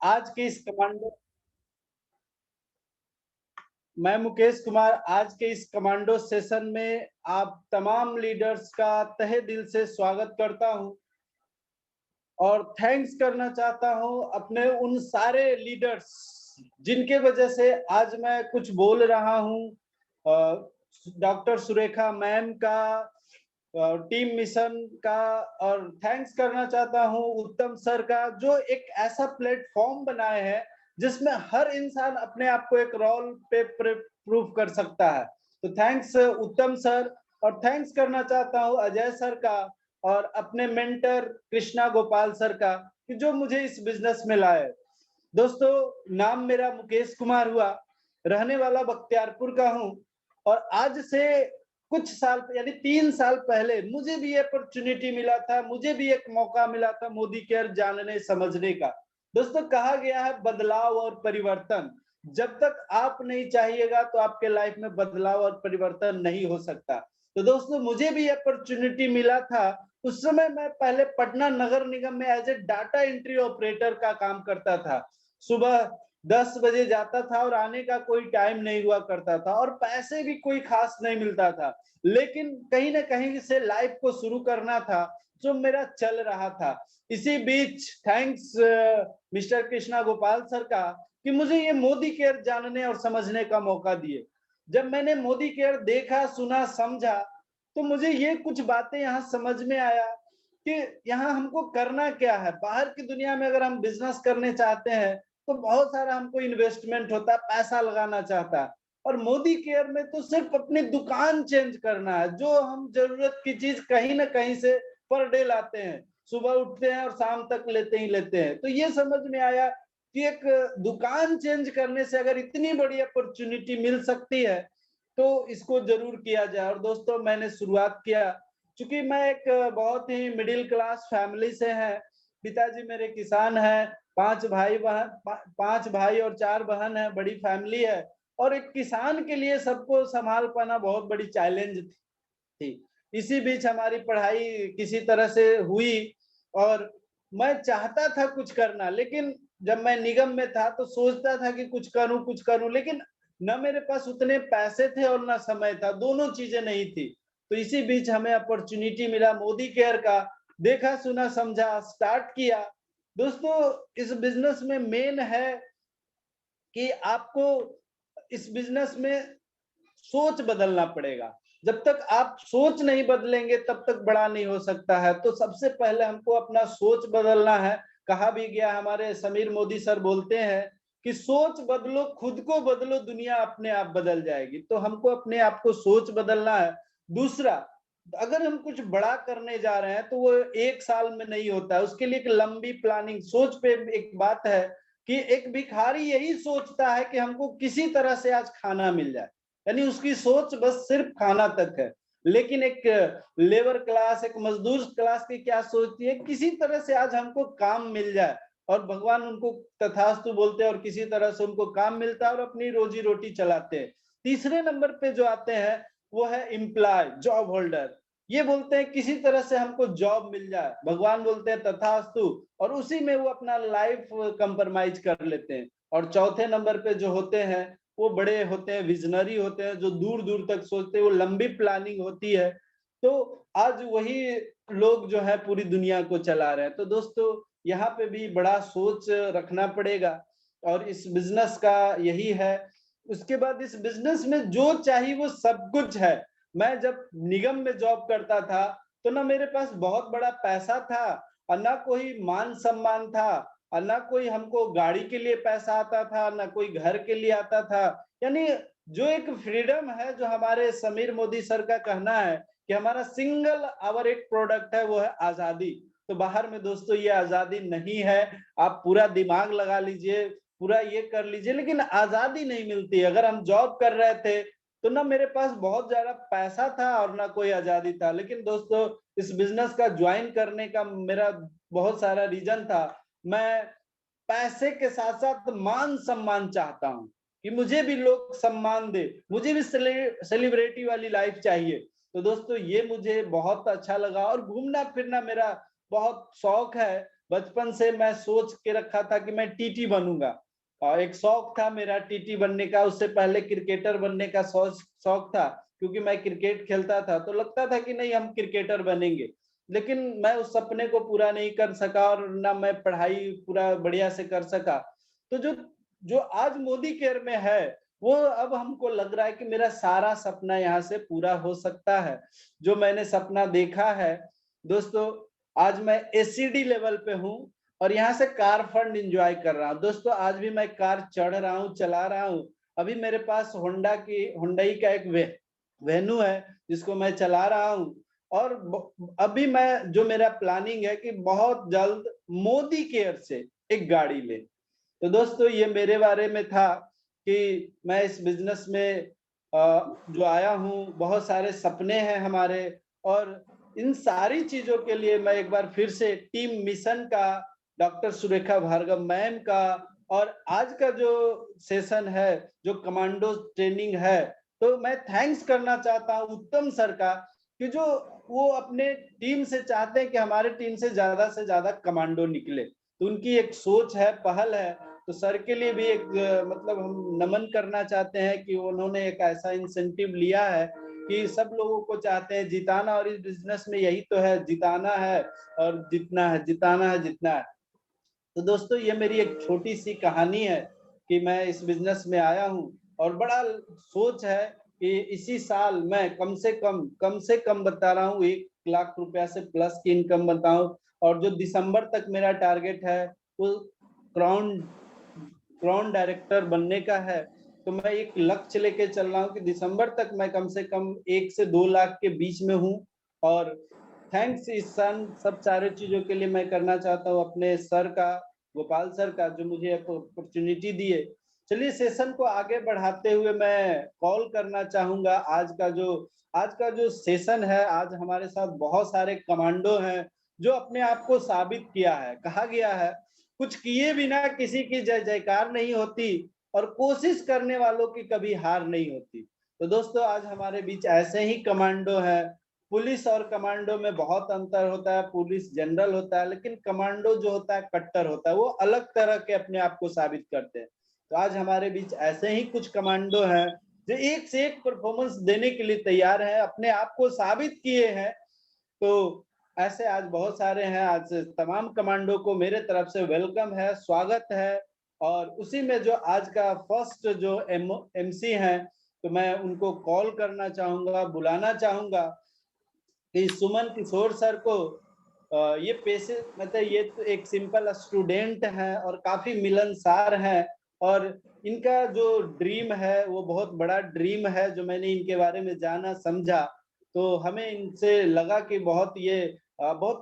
आज के इस कमांडो मैं मुकेश कुमार आज के इस कमांडो सेशन में आप तमाम लीडर्स का तहे दिल से स्वागत करता हूं और थैंक्स करना चाहता हूं अपने उन सारे लीडर्स जिनके वजह से आज मैं कुछ बोल रहा हूं। डॉक्टर सुरेखा मैम का, टीम मिशन का, और थैंक्स करना चाहता हूं उत्तम सर का, जो एक ऐसा प्लेटफॉर्म बनाए हैं जिसमें हर इंसान अपने आप को एक रोल पे प्रूव कर सकता है। तो थैंक्स उत्तम सर, और थैंक्स करना चाहता हूं अजय सर का और अपने मेंटर कृष्णा गोपाल सर का, कि जो मुझे इस बिजनेस में लाए। दोस्तों, नाम मेरा मुकेश कुमार हुआ, रहने वाला बख्तियारपुर का हूं, और आज से कुछ साल यानी 3 साल पहले मुझे भी अपॉर्चुनिटी मिला था, मुझे भी एक मौका मिला था मोदी केयर जानने समझने का। दोस्तों, कहा गया है बदलाव और परिवर्तन, जब तक आप नहीं चाहिएगा तो आपके लाइफ में बदलाव और परिवर्तन नहीं हो सकता। तो दोस्तों, मुझे भी अपॉर्चुनिटी मिला था। उस समय मैं पहले पटना नगर निगम में as a data entry operator का काम करता था। सुबह 10 बजे जाता था और आने का कोई टाइम नहीं हुआ करता था, और पैसे भी कोई खास नहीं मिलता था, लेकिन कहीं ना कहीं से लाइफ को शुरू करना था, जो मेरा चल रहा था। इसी बीच thanks mister Krishna Gopal sir का, कि मुझे ये मोदी केयर जानने और समझने का मौका दिए। जब मैंने मोदी केयर देखा, सुना, समझा, तो मुझे ये कुछ बातें यहाँ समझ में आया कि यहाँ हमको करना क्या है। बाहर की दुनिया में अगर हम बिजनेस करने चाहते हैं तो बहुत सारा हमको इन्वेस्टमेंट होता है, पैसा लगाना चाहता है, और मोदी केयर में तो सिर्फ अपनी दुकान चेंज करना है। जो हम जरूरत की चीज कहीं ना कहीं से पर डे लाते हैं, सुबह उठते हैं और शाम तक लेते हैं। तो ये समझ में आया कि एक दुकान चेंज करने से अगर इतनी बड़ी अपॉर्चुनिटी मिल सकती है तो इसको जरूर किया जाए। और दोस्तों, मैंने शुरुआत किया। चूंकि मैं एक बहुत ही मिडिल क्लास फैमिली से है, पिताजी मेरे किसान हैं, 5 भाई और 4 बहन है, बड़ी फैमिली है, और एक किसान के लिए सबको संभाल पाना बहुत बड़ी चैलेंज थी। इसी बीच हमारी पढ़ाई किसी तरह से हुई, और मैं चाहता था कुछ करना, लेकिन जब मैं निगम में था तो सोचता था कि कुछ करूं, लेकिन न मेरे पास उतने पैसे थे और न समय था, दोनों चीजें नहीं थी। तो इसी बीच हमें अपॉर्चुनिटी मिला मोदी केयर का, देखा, सुना, समझा, स्टार्ट किया। दोस्तों, इस बिजनेस में मेन है कि आपको इस बिजनेस में सोच बदलना पड़ेगा। जब तक आप सोच नहीं बदलेंगे तब तक बड़ा नहीं हो सकता है। तो सबसे पहले हमको अपना सोच बदलना है। कहा भी गया, हमारे समीर मोदी सर बोलते हैं कि सोच बदलो, खुद को बदलो, दुनिया अपने आप बदल जाएगी। तो हमको अपने आप को सोच बदलना है। दूसरा, अगर हम कुछ बड़ा करने जा रहे हैं तो वो 1 साल में नहीं होता है, उसके लिए एक लंबी प्लानिंग, सोच पे एक बात है कि एक भिखारी यही सोचता है कि हमको किसी तरह से आज खाना मिल जाए, यानी उसकी सोच बस सिर्फ खाना तक है। लेकिन एक लेबर क्लास, एक मजदूर क्लास की क्या सोचती है, किसी तरह से आज हमको काम मिल जाए, और भगवान उनको तथास्तु बोलते हैं और किसी तरह से उनको काम मिलता है और अपनी रोजी रोटी चलाते हैं। तीसरे नंबर पे जो आते हैं वो है एम्प्लॉय, जॉब होल्डर। ये बोलते हैं किसी तरह से हमको जॉब मिल जाए, भगवान बोलते हैं तथास्तु, और उसी में वो अपना लाइफ कंप्रोमाइज कर लेते हैं। और चौथे नंबर पे जो होते हैं वो बड़े होते हैं, विजनरी होते हैं, जो दूर दूर तक सोचते हैं, वो लंबी प्लानिंग होती है। तो आज वही लोग जो है पूरी दुनिया को चला रहे हैं। तो दोस्तों, यहाँ पे भी बड़ा सोच रखना पड़ेगा, और इस बिजनेस का यही है। उसके बाद इस बिजनेस में जो चाहिए वो सब कुछ है। मैं जब निगम में जॉब करता था तो ना मेरे पास बहुत बड़ा पैसा था, और ना कोई मान सम्मान था, और ना कोई हमको गाड़ी के लिए पैसा आता था, ना कोई घर के लिए आता था। यानी जो एक फ्रीडम है, जो हमारे समीर मोदी सर का कहना है कि हमारा सिंगल आवर एक प्रोडक्ट है, वो है आजादी। तो बाहर में दोस्तों ये आजादी नहीं है। आप पूरा दिमाग लगा लीजिए, पूरा ये कर लीजिए, लेकिन आजादी नहीं मिलती। अगर हम जॉब कर रहे थे तो ना मेरे पास बहुत ज्यादा पैसा था और ना कोई आजादी था। लेकिन दोस्तों, इस बिजनेस का ज्वाइन करने का मेरा बहुत सारा रीजन था। मैं पैसे के साथ साथ मान सम्मान चाहता हूं, कि मुझे भी लोग सम्मान दे, मुझे भी सेलिब्रिटी वाली लाइफ चाहिए। तो दोस्तों, ये मुझे बहुत अच्छा लगा, और घूमना फिरना मेरा बहुत शौक है। बचपन से मैं सोच के रखा था कि मैं टीटी बनूंगा, और एक शौक था मेरा टीटी बनने का। उससे पहले क्रिकेटर बनने का शौक था, क्योंकि मैं क्रिकेट खेलता था, तो लगता था कि नहीं, हम क्रिकेटर बनेंगे। लेकिन मैं उस सपने को पूरा नहीं कर सका, और ना मैं पढ़ाई पूरा बढ़िया से कर सका। तो जो जो आज मोदी केयर में है, वो अब हमको लग रहा है कि मेरा सारा सपना यहाँ से पूरा हो सकता है। जो मैंने सपना देखा है दोस्तों, आज मैं एसीडी लेवल पे हूँ, और यहाँ से कार फंड एंजॉय कर रहा हूँ। दोस्तों आज भी मैं कार चढ़ रहा हूँ, चला रहा हूँ। अभी मेरे पास होंडाई का एक वेन्यू है, जिसको मैं चला रहा हूँ। और अभी मैं, जो मेरा प्लानिंग है कि बहुत जल्द मोदी केयर से एक गाड़ी ले। तो दोस्तों ये मेरे बारे में था कि मैं इस बिजनेस में जो आया हूँ, बहुत सारे सपने हैं हमारे, और इन सारी चीजों के लिए मैं एक बार फिर से टीम मिशन का, डॉक्टर सुरेखा भार्गव मैम का, और आज का जो सेशन है, जो कमांडो ट्रेनिंग है, तो मैं थैंक्स करना चाहता हूँ उत्तम सर का, कि जो वो अपने टीम से चाहते हैं कि हमारे टीम से ज्यादा कमांडो निकले। तो उनकी एक सोच है, पहल है। तो सर के लिए भी एक मतलब हम नमन करना चाहते हैं कि उन्होंने एक ऐसा इंसेंटिव लिया है कि सब लोगों को चाहते हैं जिताना, और इस बिजनेस में यही तो है, जिताना है और जीतना है, जिताना है, जीतना है। तो दोस्तों ये मेरी एक छोटी सी कहानी है कि मैं इस बिजनेस में आया हूँ, और बड़ा सोच है कि इसी साल मैं कम से कम बता रहा हूँ, 1 लाख रुपया से प्लस की इनकम बताऊं। और जो दिसंबर तक मेरा टारगेट है, वो क्राउन क्राउन डायरेक्टर बनने का है। तो मैं एक लक्ष्य लेके चल रहा हूँ कि दिसंबर तक मैं कम से कम 1 से 2 लाख के बीच में हूँ। और थैंक्स इस सन सब सारे चीजों के लिए मैं करना चाहता हूँ अपने सर का, गोपाल सर का, जो मुझे अपॉर्चुनिटी दिए। चलिए सेशन को आगे बढ़ाते हुए मैं कॉल करना चाहूंगा आज का जो सेशन है। आज हमारे साथ बहुत सारे कमांडो हैं, जो अपने आप को साबित किया है। कहा गया है, कुछ किए बिना किसी की जय जयकार नहीं होती, और कोशिश करने वालों की कभी हार नहीं होती। तो दोस्तों आज हमारे बीच ऐसे ही कमांडो है। पुलिस और कमांडो में बहुत अंतर होता है। पुलिस जनरल होता है, लेकिन कमांडो जो होता है कट्टर होता है, वो अलग तरह के अपने आप को साबित करते हैं। तो आज हमारे बीच ऐसे ही कुछ कमांडो हैं, जो एक से एक परफॉर्मेंस देने के लिए तैयार है, अपने आप को साबित किए हैं। तो ऐसे आज बहुत सारे हैं। आज तमाम कमांडो को मेरे तरफ से वेलकम है, स्वागत है। और उसी में जो आज का फर्स्ट जो एमसी हैं, तो मैं उनको कॉल करना चाहूंगा, बुलाना चाहूंगा कि सुमन किशोर सर को। ये पेशे मतलब ये तो एक सिंपल स्टूडेंट हैं और काफी मिलनसार हैं, और इनका जो ड्रीम है वो बहुत बड़ा ड्रीम है। जो मैंने इनके बारे में जाना समझा, तो हमें इनसे लगा कि बहुत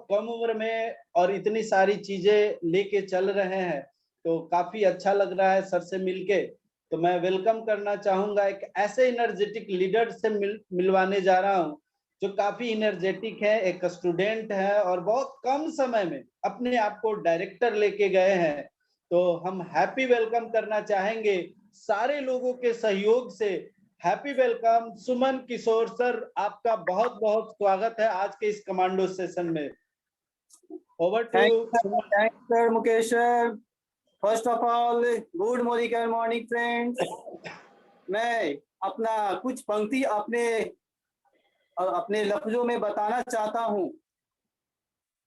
कम उम्र में और इतनी सारी चीजें लेके चल रहे हैं। तो काफी अच्छा लग रहा है सर से मिलके। तो मैं वेलकम करना चाहूंगा, एक ऐसे एनर्जेटिक लीडर से मिलवाने जा रहा हूँ, जो काफी इनर्जेटिक है, एक स्टूडेंट है, और बहुत कम समय में अपने आप को डायरेक्टर लेके गए हैं। तो हम हैप्पी वेलकम करना चाहेंगे सारे लोगों के सहयोग से। Happy welcome Suman Kishore sir, आपका बहुत बहुत स्वागत है आज के इस कमांडो सेशन में। Over to Suman. Thanks sir Mukesh sir. First of all good morning friends. मैं अपना कुछ पंक्ति अपने लफ्जों में बताना चाहता हूँ।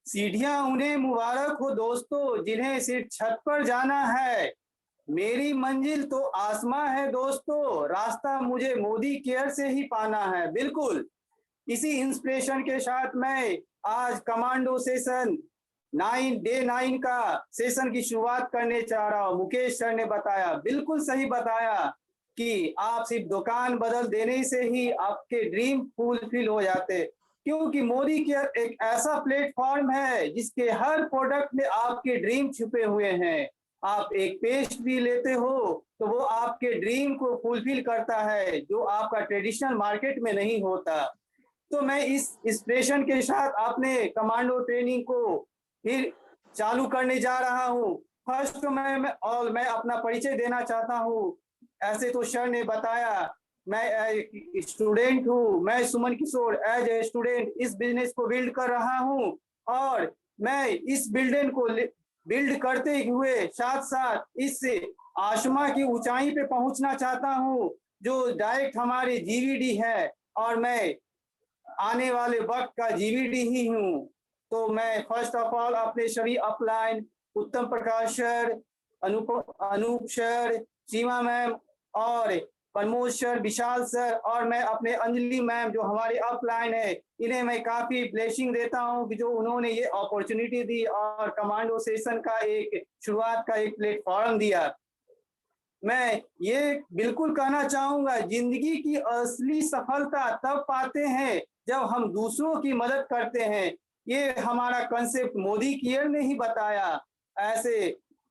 सीढ़ियां उन्हें मुबारक हो दोस्तों, जिन्हें सिर्फ छत पर जाना है। मेरी मंजिल तो आसमां है दोस्तों, रास्ता मुझे मोदी केयर से ही पाना है। बिल्कुल इसी इंस्पिरेशन के साथ मैं आज कमांडो सेशन 9 का सेशन की शुरुआत करने चाह रहा हूँ। मुकेश सर ने बताया, बिल्कुल सही बताया कि आप सिर्फ दुकान बदल देने से ही आपके ड्रीम फुलफिल हो जाते, क्योंकि मोदी केयर एक ऐसा प्लेटफॉर्म है जिसके हर प्रोडक्ट में आपके ड्रीम छुपे हुए हैं। आप एक पेस्ट भी लेते हो तो वो आपके ड्रीम को फुलफिल करता है, जो आपका ट्रेडिशनल मार्केट में नहीं होता। तो मैं इस इंस्पिरेशन के साथ अपने कमांडो ट्रेनिंग को फिर चालू करने जा रहा हूँ। फर्स्ट मैं अपना परिचय देना चाहता हूँ। ऐसे तो सर ने बताया, मैं स्टूडेंट हूँ। मैं सुमन किशोर एज ए स्टूडेंट इस बिजनेस को बिल्ड कर रहा हूँ, और मैं इस बिल्ड करते हुए साथ साथ इस आसमा की ऊंचाई पे पहुंचना चाहता हूं जो डायरेक्ट हमारे जीवीडी है, और मैं आने वाले वक्त का जीवीडी ही हूं। तो मैं फर्स्ट ऑफ ऑल अपने सभी अपलाइन, उत्तम प्रकाश सर, अनूप सर, सीमा मैम और प्रमोद सर, विशाल सर, और मैं अपने अंजलि मैम जो हमारे अपलाइन है, इन्हें मैं काफी ब्लेसिंग देता हूं कि जो उन्होंने ये अपॉर्चुनिटी दी और कमांडो सेशन का एक शुरुआत का एक प्लेटफॉर्म दिया। मैं ये बिल्कुल कहना चाहूंगा, जिंदगी की असली सफलता तब पाते हैं जब हम दूसरों की मदद करते हैं। ये हमारा कंसेप्ट मोदी केयर ने ही बताया। ऐसे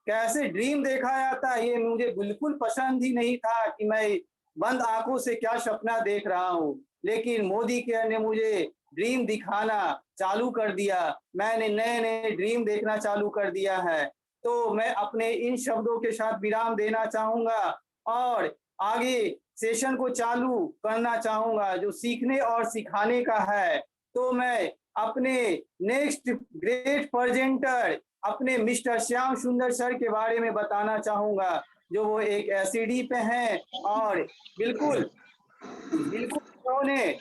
कैसे ड्रीम देखा जाता है ये मुझे बिल्कुल पसंद ही नहीं था कि मैं बंद आंखों से क्या सपना देख रहा हूँ, लेकिन मोदी केयर ने मुझे ड्रीम दिखाना चालू कर दिया। मैंने नए नए ड्रीम देखना चालू कर दिया है। तो मैं अपने इन शब्दों के साथ विराम देना चाहूंगा और आगे सेशन को चालू करना चाहूंगा जो सीखने और सिखाने का है। तो मैं अपने नेक्स्ट ग्रेट प्रेजेंटर अपने मिस्टर श्याम सुंदर सर के बारे में बताना चाहूंगा, जो वो एक एसईडी पे हैं और बिल्कुल उन्होंने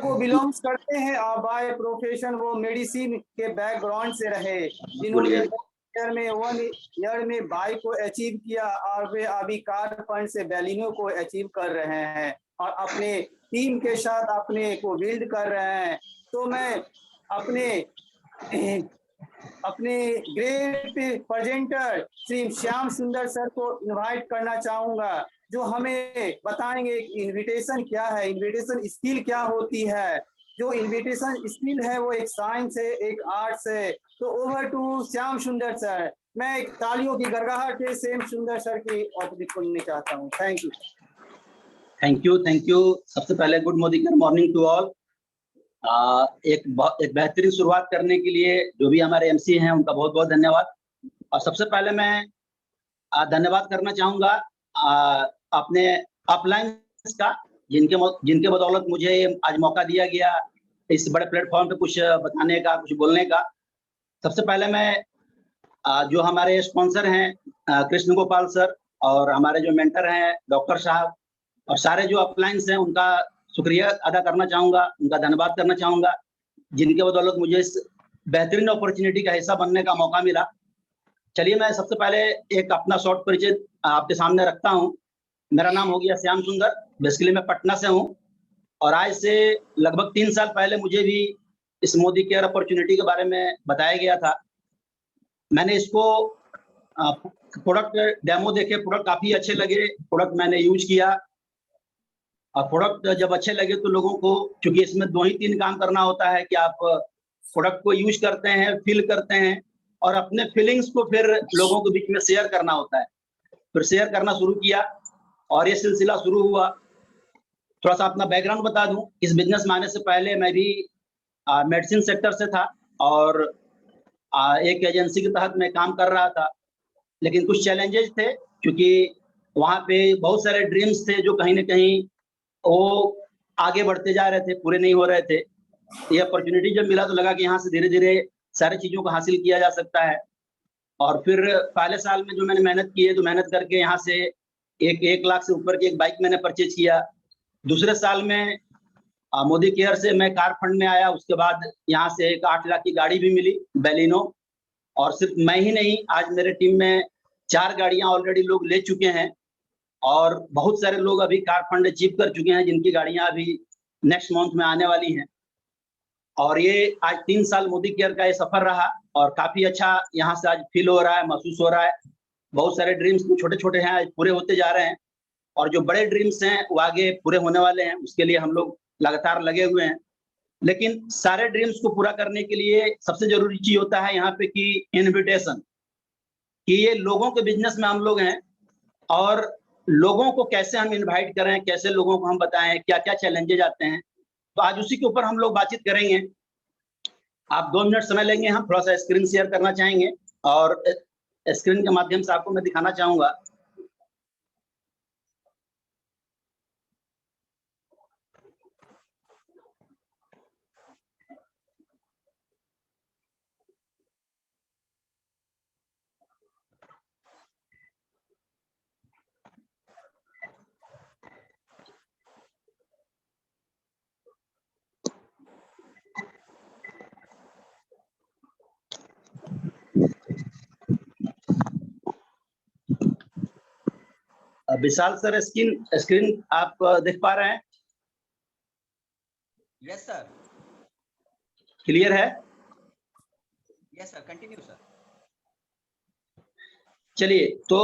को बिलोंग्स करते हैं और बाय प्रोफेशन वो मेडिसिन के बैकग्राउंड से रहे, जिन्होंने ईयर में 1 ईयर में बाइक को अचीव किया और वे अभी कार फंड से बैलिनो को अचीव कर रहे हैं और अपने टीम के साथ अपने को बिल्ड कर रहे हैं। तो मैं अपने अपने ग्रेट प्रेजेंटर श्री श्याम सुंदर सर को इनवाइट करना चाहूंगा, जो हमें बताएंगे इनविटेशन क्या है, इनविटेशन स्किल क्या होती है। जो इनविटेशन स्किल है वो एक साइंस है, एक आर्ट्स है। तो ओवर टू श्याम सुंदर सर। मैं तालियों की गड़गड़ाहट से श्याम सुंदर सर की ओपनिंग करना चाहता हूँ। Thank you. Thank you. सबसे पहले गुड मॉर्निंग टू ऑल। एक बेहतरीन शुरुआत करने के लिए जो भी हमारे एमसी हैं उनका बहुत बहुत धन्यवाद। और सबसे पहले मैं धन्यवाद करना चाहूंगा अपने अपलाइंस का, जिनके बदौलत मुझे आज मौका दिया गया इस बड़े प्लेटफॉर्म पे कुछ बताने का, कुछ बोलने का। सबसे पहले मैं जो हमारे स्पॉन्सर हैं कृष्ण गोपाल सर और हमारे जो मेंटर हैं डॉक्टर साहब और सारे जो अपलाइंस हैं उनका शुक्रिया अदा करना चाहूंगा, उनका धन्यवाद करना चाहूंगा, जिनके बदौलत मुझे इस बेहतरीन अपॉर्चुनिटी का हिस्सा बनने का मौका मिला। चलिए मैं सबसे पहले एक अपना शॉर्ट परिचय आपके सामने रखता हूं। मेरा नाम हो गया श्याम सुंदर। बेसिकली मैं पटना से हूं और आज से लगभग 3 साल पहले मुझे भी इस मोदी केयर अपॉर्चुनिटी के बारे में बताया गया था। मैंने इसको प्रोडक्ट डेमो देखे, प्रोडक्ट काफी अच्छे लगे, प्रोडक्ट मैंने यूज किया और प्रोडक्ट जब अच्छे लगे तो लोगों को, क्योंकि इसमें 2 ही 3 काम करना होता है कि आप प्रोडक्ट को यूज करते हैं, फील करते हैं और अपने फीलिंग्स को फिर लोगों के बीच में शेयर करना होता है। फिर शेयर करना शुरू किया और ये सिलसिला शुरू हुआ। थोड़ा सा अपना बैकग्राउंड बता दूं, इस बिजनेस में आने से पहले मैं भी मेडिसिन सेक्टर से था और एक एजेंसी के तहत मैं काम कर रहा था, लेकिन कुछ चैलेंजेस थे क्योंकि वहाँ पे बहुत सारे ड्रीम्स थे जो कहीं ना कहीं वो आगे बढ़ते जा रहे थे, पूरे नहीं हो रहे थे। ये अपॉर्चुनिटी जब मिला तो लगा कि यहाँ से धीरे धीरे सारी चीजों को हासिल किया जा सकता है। और फिर पहले साल में जो मैंने मेहनत की है, तो मेहनत करके यहाँ से 1 लाख से ऊपर की एक बाइक मैंने परचेज किया। दूसरे साल में मोदी केयर से मैं कार फंड में आया। उसके बाद यहाँ से एक 8 लाख की गाड़ी भी मिली, बैलिनो। और सिर्फ मैं ही नहीं, आज मेरे टीम में 4 गाड़ियां ऑलरेडी लोग ले चुके हैं और बहुत सारे लोग अभी कार फंड अचीव कर चुके हैं जिनकी गाड़ियां अभी नेक्स्ट मंथ में आने वाली हैं। और ये आज 3 साल मोदी केयर का ये सफर रहा और काफी अच्छा यहाँ से आज फील हो रहा है, महसूस हो रहा है। बहुत सारे ड्रीम्स छोटे छोटे हैं, आज पूरे होते जा रहे हैं और जो बड़े ड्रीम्स हैं वो आगे पूरे होने वाले हैं। उसके लिए हम लोग लगातार लगे हुए हैं। लेकिन सारे ड्रीम्स को पूरा करने के लिए सबसे जरूरी चीज होता है यहाँ पे कि इन्विटेशन, कि ये लोगों के बिजनेस में हम लोग हैं और लोगों को कैसे हम इनवाइट करें, कैसे लोगों को हम बताएं, क्या क्या चैलेंजेज आते हैं। तो आज उसी के ऊपर हम लोग बातचीत करेंगे। आप 2 मिनट समय लेंगे, हम थोड़ा सा स्क्रीन शेयर करना चाहेंगे और स्क्रीन के माध्यम से आपको मैं दिखाना चाहूंगा। विशाल सर, स्क्रीन आप देख पा रहे हैं? Yes sir. क्लियर है? Yes sir, continue sir. चलिए, तो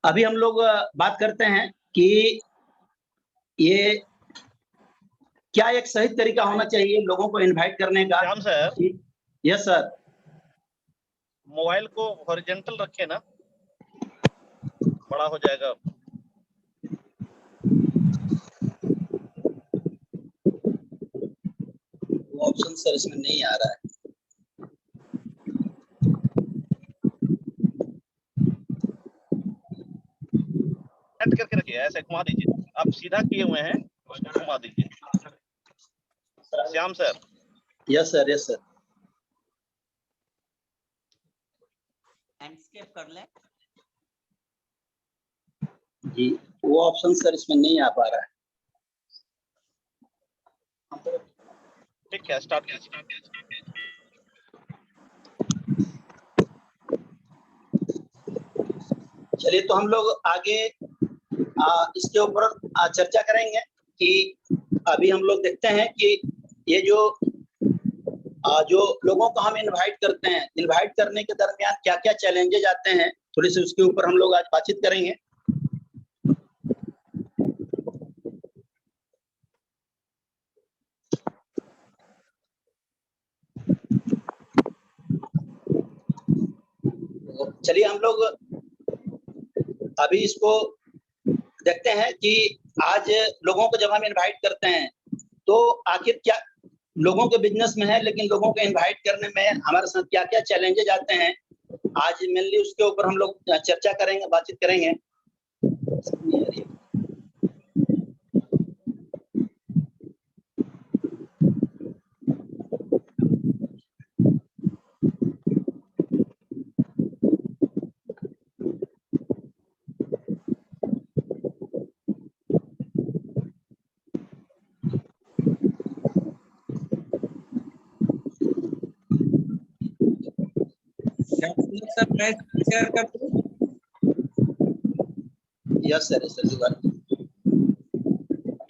अभी हम लोग बात करते हैं कि ये क्या एक सही तरीका होना चाहिए लोगों को इनवाइट करने का। Shyam sir, yes sir. Mobile को हॉरिजॉन्टल रखे ना, बड़ा हो जाएगा। वो ऑप्शन सर इसमें नहीं आ रहा है। सेट करके रखिए, ऐसे घुमा दीजिए। आप सीधा किए हुए हैं, उसको घुमा दीजिए। Shyam sir. Yes sir, yes sir. Landscape कर लें। जी, वो ऑप्शन सर इसमें नहीं आ पा रहा है। ठीक है, स्टार्ट कीजिए। चलिए, तो हम लोग आगे इसके ऊपर चर्चा करेंगे कि अभी हम लोग देखते हैं कि ये जो लोगों को हम इनवाइट करते हैं, इनवाइट करने के दरमियान क्या क्या चैलेंजेस आते हैं, थोड़ी सी उसके ऊपर हम लोग आज बातचीत करेंगे। चलिए, हम लोग अभी इसको देखते हैं कि आज लोगों को जब हम इनवाइट करते हैं तो आखिर क्या लोगों के बिजनेस में है, लेकिन लोगों को इनवाइट करने में हमारे साथ क्या क्या चैलेंजेस आते हैं, आज मेनली उसके ऊपर हम लोग चर्चा करेंगे, बातचीत करेंगे। सर मैं शेयर कर दूं? यस सर, सर जी बात।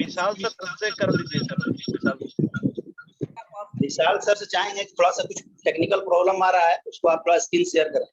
विशाल सर से कर दीजिए सर। विशाल सर से चाहेंगे कि थोड़ा सा कुछ टेक्निकल प्रॉब्लम आ रहा है, उसको आप थोड़ा स्क्रीन शेयर करें।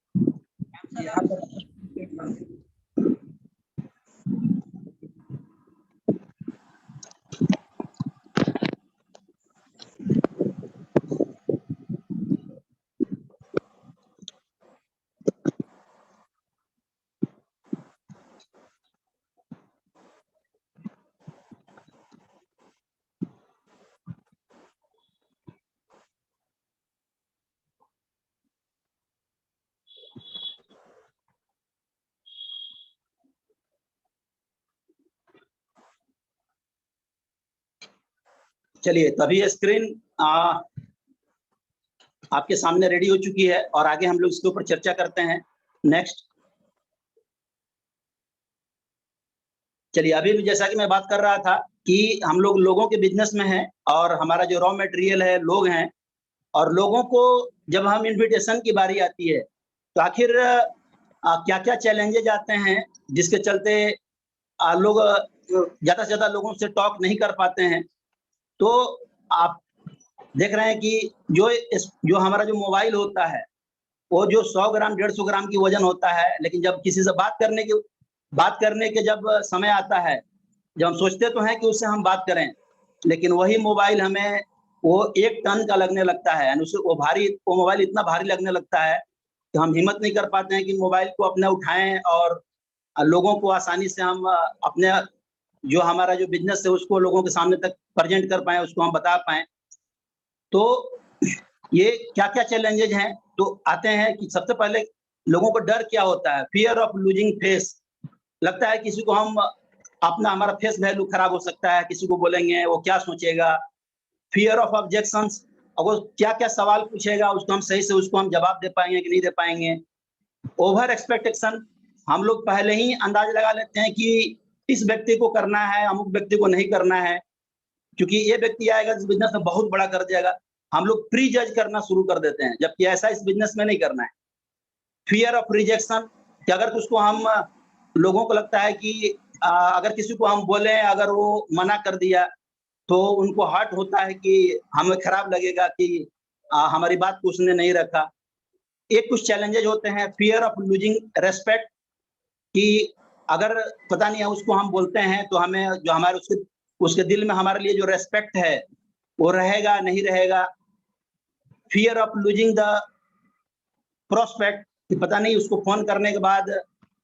चलिए, तभी स्क्रीन आपके सामने रेडी हो चुकी है और आगे हम लोग इसके ऊपर चर्चा करते हैं। नेक्स्ट। चलिए, अभी भी जैसा कि मैं बात कर रहा था कि हम लोग लोगों के बिजनेस में हैं और हमारा जो रॉ मटेरियल है लोग हैं, और लोगों को जब हम इनविटेशन की बारी आती है तो आखिर क्या क्या चैलेंजेज आते हैं जिसके चलते लोग ज्यादा से ज्यादा लोगों से टॉक नहीं कर पाते हैं। तो आप देख रहे हैं कि जो हमारा जो मोबाइल होता है वो जो 100 ग्राम 150 ग्राम की वजन होता है, लेकिन जब किसी से बात करने के जब समय आता है, जब हम सोचते तो हैं कि उससे हम बात करें, लेकिन वही मोबाइल हमें वो 1 टन का लगने लगता है, यानी वो मोबाइल इतना भारी लगने लगता है कि हम हिम्मत नहीं कर पाते हैं कि मोबाइल को अपने उठाएं और लोगों को आसानी से हम अपने जो हमारा जो बिजनेस है उसको लोगों के सामने तक प्रेजेंट कर पाए, उसको हम बता पाए। तो ये क्या क्या चैलेंजेज हैं, तो आते हैं कि सबसे पहले लोगों को डर क्या होता है, फियर ऑफ लूजिंग फेस। लगता है किसी को हम हमारा फेस वैल्यू खराब हो सकता है, किसी को बोलेंगे वो क्या सोचेगा। फियर ऑफ ऑब्जेक्शंस, अगर क्या क्या सवाल पूछेगा उसको हम सही से उसको हम जवाब दे पाएंगे कि नहीं दे पाएंगे। ओवर एक्सपेक्टेशन, हम लोग पहले ही अंदाज लगा लेते हैं कि इस व्यक्ति को करना है, अमुक व्यक्ति को नहीं करना है, क्योंकि ये व्यक्ति आएगा इस बिजनेस में बहुत बड़ा कर देगा। हम लोग प्री जज करना शुरू कर देते हैं, जबकि ऐसा इस बिजनेस में नहीं करना है। फियर ऑफ रिजेक्शन, कि अगर उसको हम लोगों को लगता है कि अगर किसी को हम बोले, अगर वो मना कर दिया तो उनको हर्ट होता है कि हमें खराब लगेगा कि हमारी बात को उसने नहीं रखा। एक कुछ चैलेंजेज होते हैं, फियर ऑफ लूजिंग रेस्पेक्ट, कि अगर पता नहीं है उसको हम बोलते हैं तो हमें जो हमारे उसके दिल में हमारे लिए जो रेस्पेक्ट है वो रहेगा नहीं रहेगा। Fear of losing the prospect, कि पता नहीं उसको फोन करने के बाद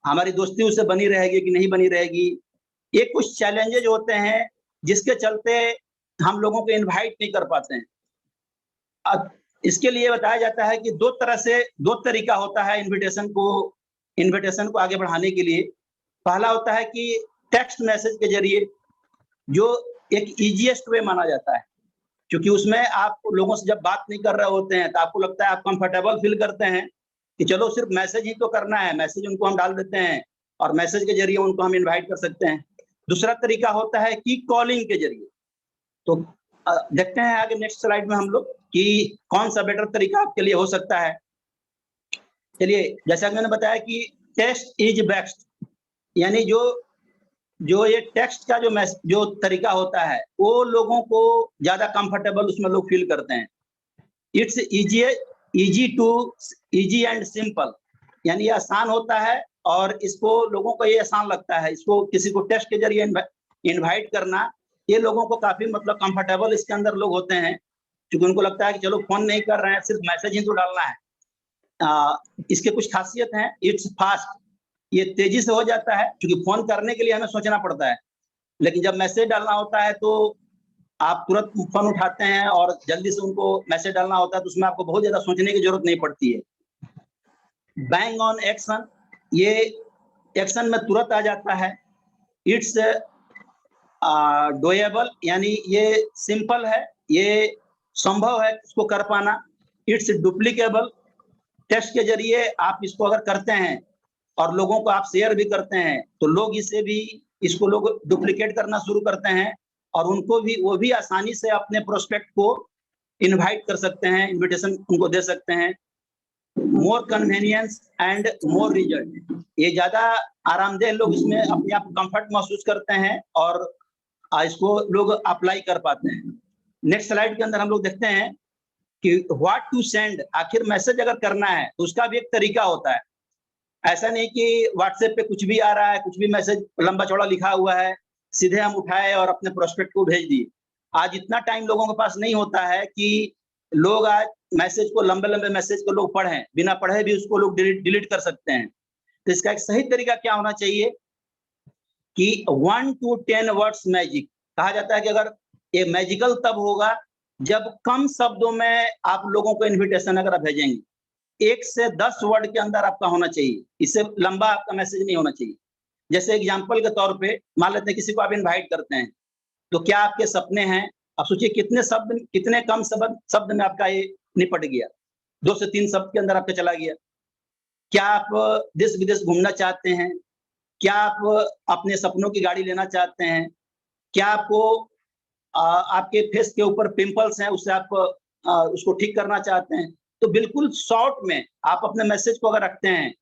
हमारी दोस्ती उससे बनी रहेगी कि नहीं बनी रहेगी। ये कुछ चैलेंजेज होते हैं जिसके चलते हम लोगों को इनवाइट नहीं कर पाते हैं। अब इसके लिए बताया जाता है कि दो तरीका होता है इनविटेशन को आगे बढ़ाने के लिए। पहला होता है कि टेक्स्ट मैसेज के जरिए, जो एक इजीएस्ट वे माना जाता है, क्योंकि उसमें आप लोगों से जब बात नहीं कर रहे होते हैं तो आपको लगता है, आप कंफर्टेबल फील करते हैं कि चलो सिर्फ मैसेज ही तो करना है, मैसेज उनको हम डाल देते हैं और मैसेज के जरिए उनको हम इनवाइट कर सकते हैं। दूसरा तरीका होता है कि कॉलिंग के जरिए। तो देखते हैं आगे नेक्स्ट स्लाइड में हम लोग कि कौन सा बेटर तरीका आपके लिए हो सकता है। चलिए, जैसा कि मैंने बताया कि टेक्स्ट इज बेस्ट, यानी जो ये टेक्स्ट का जो तरीका होता है वो लोगों को ज्यादा कंफर्टेबल उसमें लोग फील करते हैं। इट्स इजी एंड सिंपल, यानी ये आसान होता है और इसको लोगों को ये आसान लगता है। इसको किसी को टेक्स्ट के जरिए इनवाइट करना, ये लोगों को काफी मतलब कंफर्टेबल इसके अंदर लोग होते हैं, क्योंकि उनको लगता है कि चलो फोन नहीं कर रहे हैं, सिर्फ मैसेज ही तो डालना है। इसके कुछ खासियत हैं। इट्स फास्ट, ये तेजी से हो जाता है, क्योंकि फोन करने के लिए हमें सोचना पड़ता है, लेकिन जब मैसेज डालना होता है तो आप तुरंत फोन उठाते हैं और जल्दी से उनको मैसेज डालना होता है, तो उसमें आपको बहुत ज्यादा सोचने की जरूरत नहीं पड़ती है। बैंग ऑन एक्शन, ये एक्शन में तुरंत आ जाता है। इट्स डोएबल, यानी ये सिंपल है, ये संभव है इसको कर पाना। इट्स डुप्लीकेबल, टेक्स्ट के जरिए आप इसको अगर करते हैं और लोगों को आप शेयर भी करते हैं तो लोग इसको लोग डुप्लीकेट करना शुरू करते हैं और वो भी आसानी से अपने प्रोस्पेक्ट को इनवाइट कर सकते हैं, इनविटेशन उनको दे सकते हैं। मोर कन्वीनियंस एंड मोर रिजल्ट, ये ज्यादा आरामदेह, लोग इसमें अपने आप कंफर्ट महसूस करते हैं और इसको लोग अप्लाई कर पाते हैं। नेक्स्ट स्लाइड के अंदर हम लोग देखते हैं कि व्हाट टू सेंड, आखिर मैसेज अगर करना है तो उसका भी एक तरीका होता है। ऐसा नहीं कि व्हाट्सएप पे कुछ भी आ रहा है, कुछ भी मैसेज लंबा चौड़ा लिखा हुआ है, सीधे हम उठाए और अपने प्रोस्पेक्ट को भेज दिए। आज इतना टाइम लोगों के पास नहीं होता है कि लोग आज मैसेज को, लंबे मैसेज को लोग पढ़ें, बिना पढ़े भी उसको लोग डिलीट कर सकते हैं। तो इसका एक सही तरीका क्या होना चाहिए कि 1 to 10 वर्ड्स मैजिक, कहा जाता है कि अगर ये मैजिकल तब होगा जब कम शब्दों में आप लोगों को इन्विटेशन अगर आप भेजेंगे। 1 से 10 वर्ड के अंदर आपका होना चाहिए, इससे लंबा आपका मैसेज नहीं होना चाहिए। जैसे एग्जांपल के तौर पे मान लेते हैं किसी को आप इनवाइट करते हैं, तो क्या आपके सपने हैं, आप सोचिए कितने कम शब्द में आपका ये निपट गया, 2 से 3 शब्द के अंदर आपका चला गया। क्या आप देश विदेश घूमना चाहते हैं? क्या आप अपने सपनों की गाड़ी लेना चाहते हैं? क्या आपको आपके फेस के ऊपर पिंपल्स हैं, उससे आप उसको ठीक करना चाहते हैं? तो बिल्कुल शॉर्ट में आप अपने मैसेज को अगर रखते हैं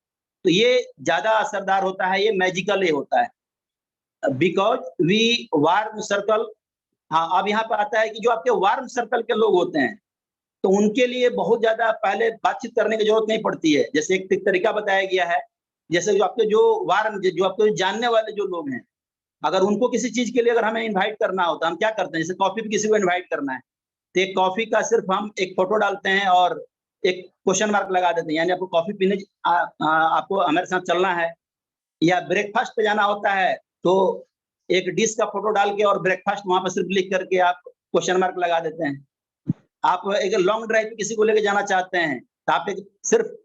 तो ये ज्यादा असरदार होता है, ये मैजिकल ही होता है। बिकॉज वी वार्म सर्कल, हाँ अब यहाँ पे आता है कि जो आपके वार्म सर्कल के लोग होते हैं तो उनके लिए बहुत ज्यादा पहले बातचीत करने की जरूरत नहीं पड़ती है। जैसे एक तरीका बताया गया है, जैसे जो आपके जानने वाले जो लोग हैं, अगर उनको किसी चीज के लिए अगर हमें इनवाइट करना होता है, हम क्या करते हैं, जैसे कॉफी पे किसी को इनवाइट करना है तो एक कॉफी का सिर्फ हम एक फोटो डालते हैं और एक क्वेश्चन मार्क लगा देते हैं, यानी आपको कॉफी पीने आपको हमारे साथ चलना है। या ब्रेकफास्ट पे जाना होता है तो एक डिश का फोटो डाल के और ब्रेकफास्ट वहां पर सिर्फ लिख करके आप क्वेश्चन मार्क लगा देते हैं। आप एक लॉन्ग ड्राइव पे किसी को लेके जाना चाहते हैं तो आप एक सिर्फ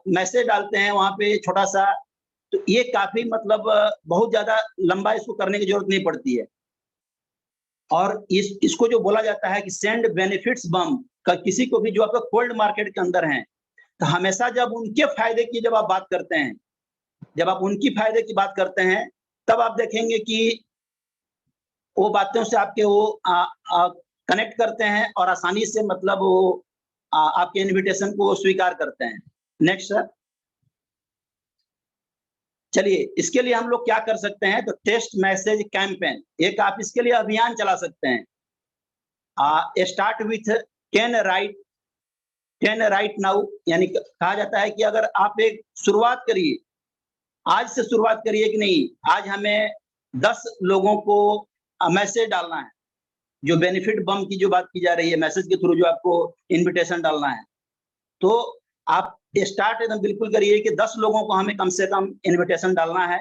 मैसेज डालते हैं वहां पे छोटा सा, तो ये काफी मतलब बहुत ज्यादा लंबा इसको करने की जरूरत नहीं पड़ती है। और इसको जो बोला जाता है कि सेंड बेनिफिट्स बम, किसी को भी जो आपका कोल्ड मार्केट के अंदर हैं, तो हमेशा जब उनके फायदे की जब आप बात करते हैं, जब आप उनकी फायदे की बात करते हैं, तब आप देखेंगे कि वो बातों से आपके वो कनेक्ट करते हैं और आसानी से मतलब वो आपके इनविटेशन को स्वीकार करते हैं। Next sir. चलिए, इसके लिए हम लोग क्या कर सकते हैं, तो टेस्ट मैसेज कैंपेन, एक आप इसके लिए अभियान चला सकते हैं। Start with can write now, यानी कहा जाता है कि अगर आप एक शुरुआत करिए, आज से शुरुआत करिए कि नहीं, आज हमें 10 लोगों को मैसेज डालना है, जो बेनिफिट बम की जो बात की जा रही है, मैसेज के थ्रू जो आपको इनविटेशन डालना है, तो आप स्टार्ट एकदम बिल्कुल करिए कि 10 लोगों को हमें कम से कम इनविटेशन डालना है।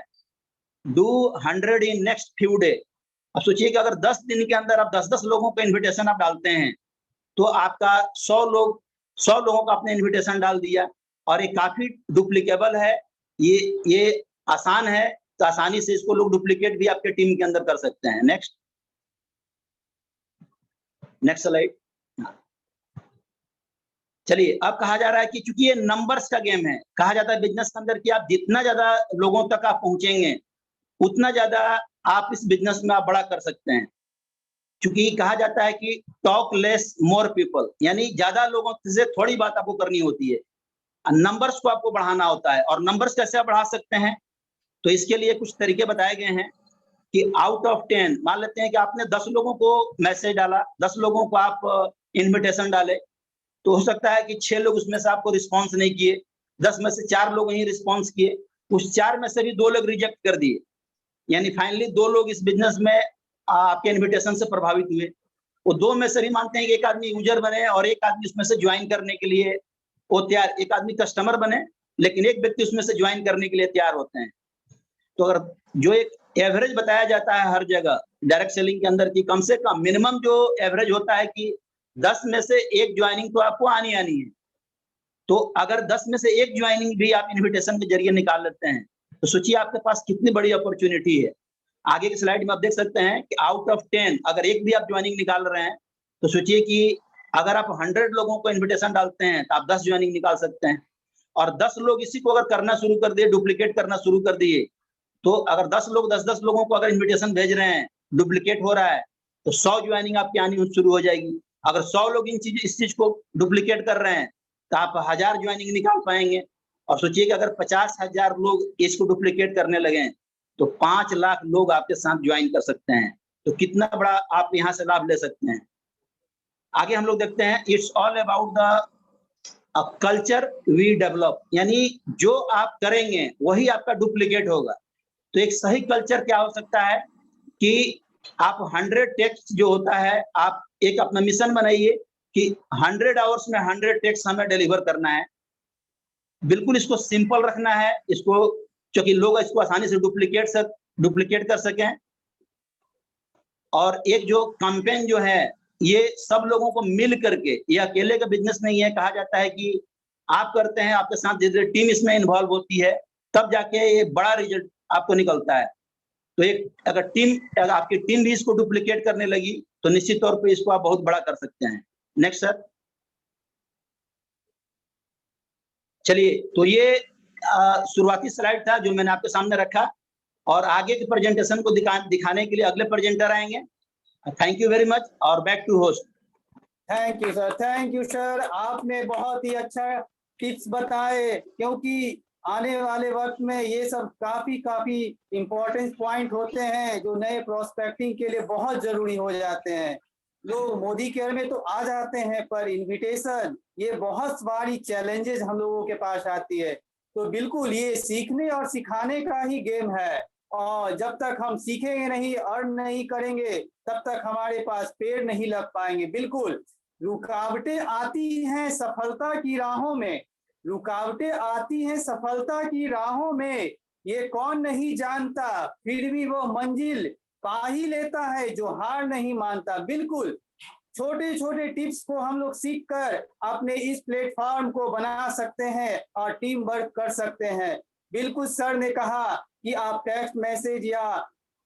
Do 100 in next few day. अब सोचिए कि अगर 10 दिन के अंदर आप 10-10 लोगों को इनविटेशन आप डालते हैं, तो आपका 100 लोगों का आपने इनविटेशन डाल दिया, और ये काफी डुप्लीकेबल है, ये आसान है, तो आसानी से इसको लोग डुप्लीकेट भी आपके टीम के अंदर कर सकते हैं। Next slide. चलिए, अब कहा जा रहा है कि चूंकि ये नंबर्स का गेम है, कहा जाता है बिजनेस के अंदर कि आप जितना ज्यादा लोगों तक आप पहुंचेंगे, उतना ज्यादा आप इस बिजनेस में आप बड़ा कर सकते हैं। क्योंकि कहा जाता है कि टॉक लेस मोर पीपल, यानी ज्यादा लोगों से थोड़ी बात आपको करनी होती है, नंबर्स को आपको बढ़ाना होता है। और नंबर्स कैसे आप बढ़ा सकते हैं, तो इसके लिए कुछ तरीके बताए गए हैं कि आउट ऑफ 10, मान लेते हैं कि आपने 10 लोगों को मैसेज डाला, 10 लोगों को आप इनविटेशन डाले, तो हो सकता है कि 6 लोग उसमें से आपको रिस्पॉन्स नहीं किए, 10 में से 4 लोग ही रिस्पॉन्स किए, उस 4 में से भी 2 लोग रिजेक्ट कर दिए, यानी फाइनली 2 लोग इस बिजनेस में आपके इनविटेशन से प्रभावित हुए। वो 2 में से भी मानते हैं कि एक आदमी यूजर बने और एक आदमी उसमें से ज्वाइन करने के लिए वो तैयार, एक आदमी कस्टमर बने लेकिन एक व्यक्ति उसमें से ज्वाइन करने के लिए तैयार होते हैं। तो अगर जो एक एवरेज बताया जाता है हर जगह डायरेक्ट सेलिंग के अंदर की, कम से कम मिनिमम जो एवरेज होता है कि 10 में से 1 ज्वाइनिंग तो आपको आनी है। तो अगर 10 में से 1 ज्वाइनिंग भी आप इनविटेशन के जरिए निकाल लेते हैं, तो सोचिए आपके पास कितनी बड़ी अपॉर्चुनिटी है। आगे की स्लाइड में आप देख सकते हैं कि आउट ऑफ 10 अगर एक भी आप ज्वाइनिंग निकाल रहे हैं, तो सोचिए कि अगर आप 100 लोगों को इनविटेशन डालते हैं तो आप 10 ज्वाइनिंग निकाल सकते हैं। और 10 लोग इसी को अगर करना शुरू कर दिए, डुप्लीकेट करना शुरू कर दिए, तो अगर 10 लोग 10-10 लोगों को अगर इनविटेशन भेज रहे हैं, डुप्लीकेट हो रहा है, तो 100 ज्वाइनिंग आपकी आनी शुरू हो जाएगी। अगर 100 लोग इस चीज को डुप्लीकेट कर रहे हैं, तो आप 1000 ज्वाइनिंग निकाल पाएंगे। और सोचिए कि अगर 50,000 लोग इसको डुप्लीकेट करने लगे, तो 5 लाख लोग आपके साथ ज्वाइन कर सकते हैं। तो कितना बड़ा आप यहाँ से लाभ ले सकते हैं। आगे हम लोग देखते हैं, it's all about the culture we develop, यानी जो आप करेंगे वही आपका डुप्लीकेट होगा। तो एक सही कल्चर क्या हो सकता है कि आप 100 टेक्स्ट जो होता है, आप एक अपना मिशन बनाइए कि 100 आवर्स में 100 टेक्स्ट हमें डिलीवर करना है। बिल्कुल इसको सिंपल रखना है, इसको क्योंकि लोग इसको आसानी से डुप्लीकेट कर सकें। और एक जो कैंपेन जो है, ये सब लोगों को मिल करके, ये अकेले का बिजनेस नहीं है। कहा जाता है कि आप करते हैं, आपके साथ जितनी टीम इसमें इन्वॉल्व होती है, तब जाके ये बड़ा रिजल्ट आपको निकलता है। तो एक अगर आपकी टीम भी इसको डुप्लीकेट करने लगी, तो निश्चित तौर पे इसको आप बहुत बड़ा कर सकते हैं। Next sir. चलिए, तो ये शुरुआती स्लाइड था जो मैंने आपके सामने रखा, और आगे के प्रेजेंटेशन को दिखाने के लिए अगले प्रेजेंटर आएंगे। थैंक यू वेरी मच, और back to host. Thank you sir, आपने बहुत ही अच्छा टिप्स बताए, क्योंकि आने वाले वक्त में ये सब काफी इम्पोर्टेंट पॉइंट होते हैं जो नए प्रोस्पेक्टिंग के लिए बहुत जरूरी हो जाते हैं। लोग मोदी केयर में तो आ जाते हैं, पर इनविटेशन ये बहुत सारी चैलेंजेस हम लोगों के पास आती है। तो बिल्कुल ये सीखने और सिखाने का ही गेम है, और जब तक हम सीखेंगे नहीं, अर्न नहीं करेंगे, तब तक हमारे पास पेड़ नहीं लग पाएंगे। बिल्कुल रुकावटें आती हैं सफलता की राहों में, रुकावटें आती हैं सफलता की राहों में, ये कौन नहीं जानता, फिर भी वो मंजिल पा ही लेता है जो हार नहीं मानता। बिल्कुल छोटे छोटे टिप्स को हम लोग सीखकर अपने इस प्लेटफॉर्म को बना सकते हैं और टीम वर्क कर सकते हैं। बिल्कुल सर ने कहा कि आप टेक्स्ट मैसेज या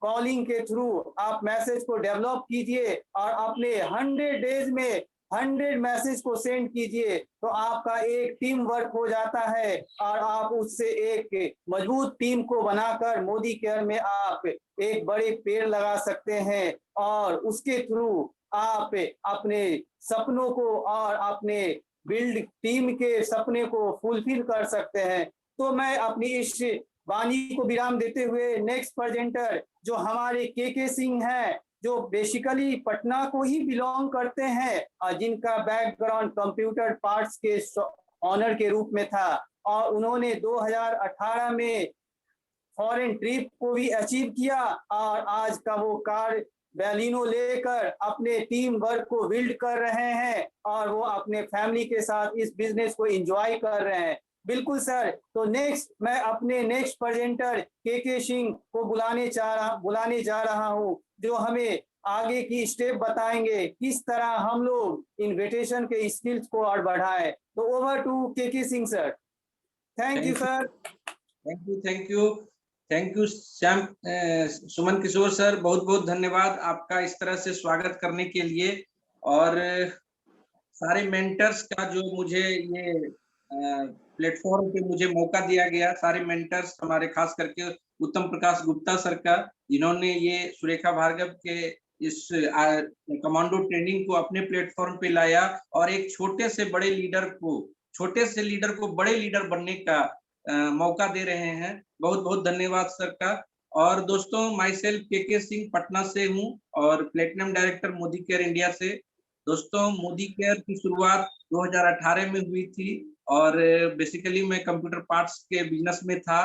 कॉलिंग के थ्रू आप मैसेज को डेवलप कीजिए और अपने 100 डेज में 100 मैसेज को सेंड कीजिए, तो आपका एक टीम वर्क हो जाता है और आप उससे एक मजबूत टीम को बनाकर मोदी केयर में आप एक बड़े पेड़ लगा सकते हैं, और उसके थ्रू आप अपने सपनों को और अपने बिल्ड टीम के सपने को फुलफिल कर सकते हैं। तो मैं अपनी इस वाणी को विराम देते हुए नेक्स्ट प्रेजेंटर जो हमारे के सिंह हैं, जो बेसिकली पटना को ही बिलोंग करते हैं और जिनका बैकग्राउंड कंप्यूटर पार्ट्स के ऑनर के रूप में था और उन्होंने 2018 में फॉरेन ट्रिप को भी अचीव किया और आज का वो कार बैलिनो लेकर अपने टीम वर्क को बिल्ड कर रहे हैं और वो अपने फैमिली के साथ इस बिजनेस को एंजॉय कर रहे हैं। बिल्कुल सर। तो नेक्स्ट मैं अपने नेक्स्ट प्रेजेंटर के सिंह को बुलाने जा रहा हूं, जो हमें आगे की स्टेप बताएंगे किस तरह हम लोग इन्विटेशन के स्किल्स को और बढ़ाएं। तो over to K Singh sir. Thank you sir. Thank you Shyam Suman Kishore sir, बहुत बहुत धन्यवाद आपका इस तरह से स्वागत करने के लिए। और सारे मेंटर्स का जो मुझे ये प्लेटफॉर्म पे मुझे मौका दिया गया, सारे मेंटर्स हमारे खास करके उत्तम प्रकाश गुप्ता सर का, जिन्होंने ये सुरेखा भार्गव के इस कमांडो ट्रेनिंग को अपने प्लेटफॉर्म पे लाया और एक छोटे से लीडर को बड़े लीडर बनने का मौका दे रहे हैं। बहुत बहुत धन्यवाद सर का। और दोस्तों, माई सेल्फ के सिंह पटना से हूँ और platinum director Modi care India से। दोस्तों, मोदी केयर की शुरुआत 2018 में हुई थी और बेसिकली मैं कंप्यूटर पार्ट्स के बिजनेस में था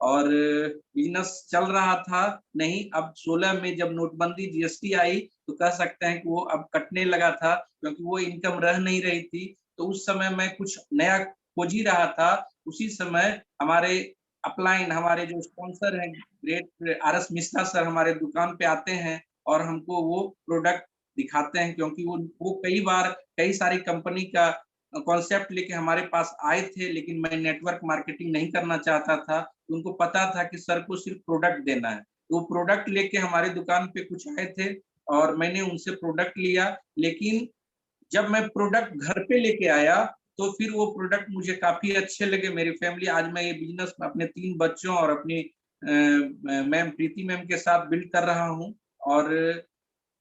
और बिजनेस चल रहा था नहीं। अब 16 में जब नोटबंदी जीएसटी आई तो कह सकते हैं कि वो अब कटने लगा था, क्योंकि वो इनकम रह नहीं रही थी। तो उस समय मैं कुछ नया खोज ही रहा था। उसी समय हमारे अपलाइन, हमारे जो स्पॉन्सर हैं ग्रेट आरएस मिश्रा सर, हमारे दुकान पे आते हैं और हमको वो प्रोडक्ट दिखाते हैं, क्योंकि वो कई बार कई सारी कंपनी का कॉन्सेप्ट लेके हमारे पास आए थे, लेकिन मैं नेटवर्क मार्केटिंग नहीं करना चाहता था। उनको पता था कि सर को सिर्फ प्रोडक्ट देना है। वो प्रोडक्ट लेके हमारे दुकान पे कुछ आए थे और मैंने उनसे प्रोडक्ट लिया। लेकिन जब मैं प्रोडक्ट घर पे लेके आया तो फिर वो प्रोडक्ट मुझे काफी अच्छे लगे। मेरी फैमिली, आज मैं ये बिजनेस अपने 3 बच्चों और अपनी मैम प्रीति मैम के साथ बिल्ड कर रहा हूँ। और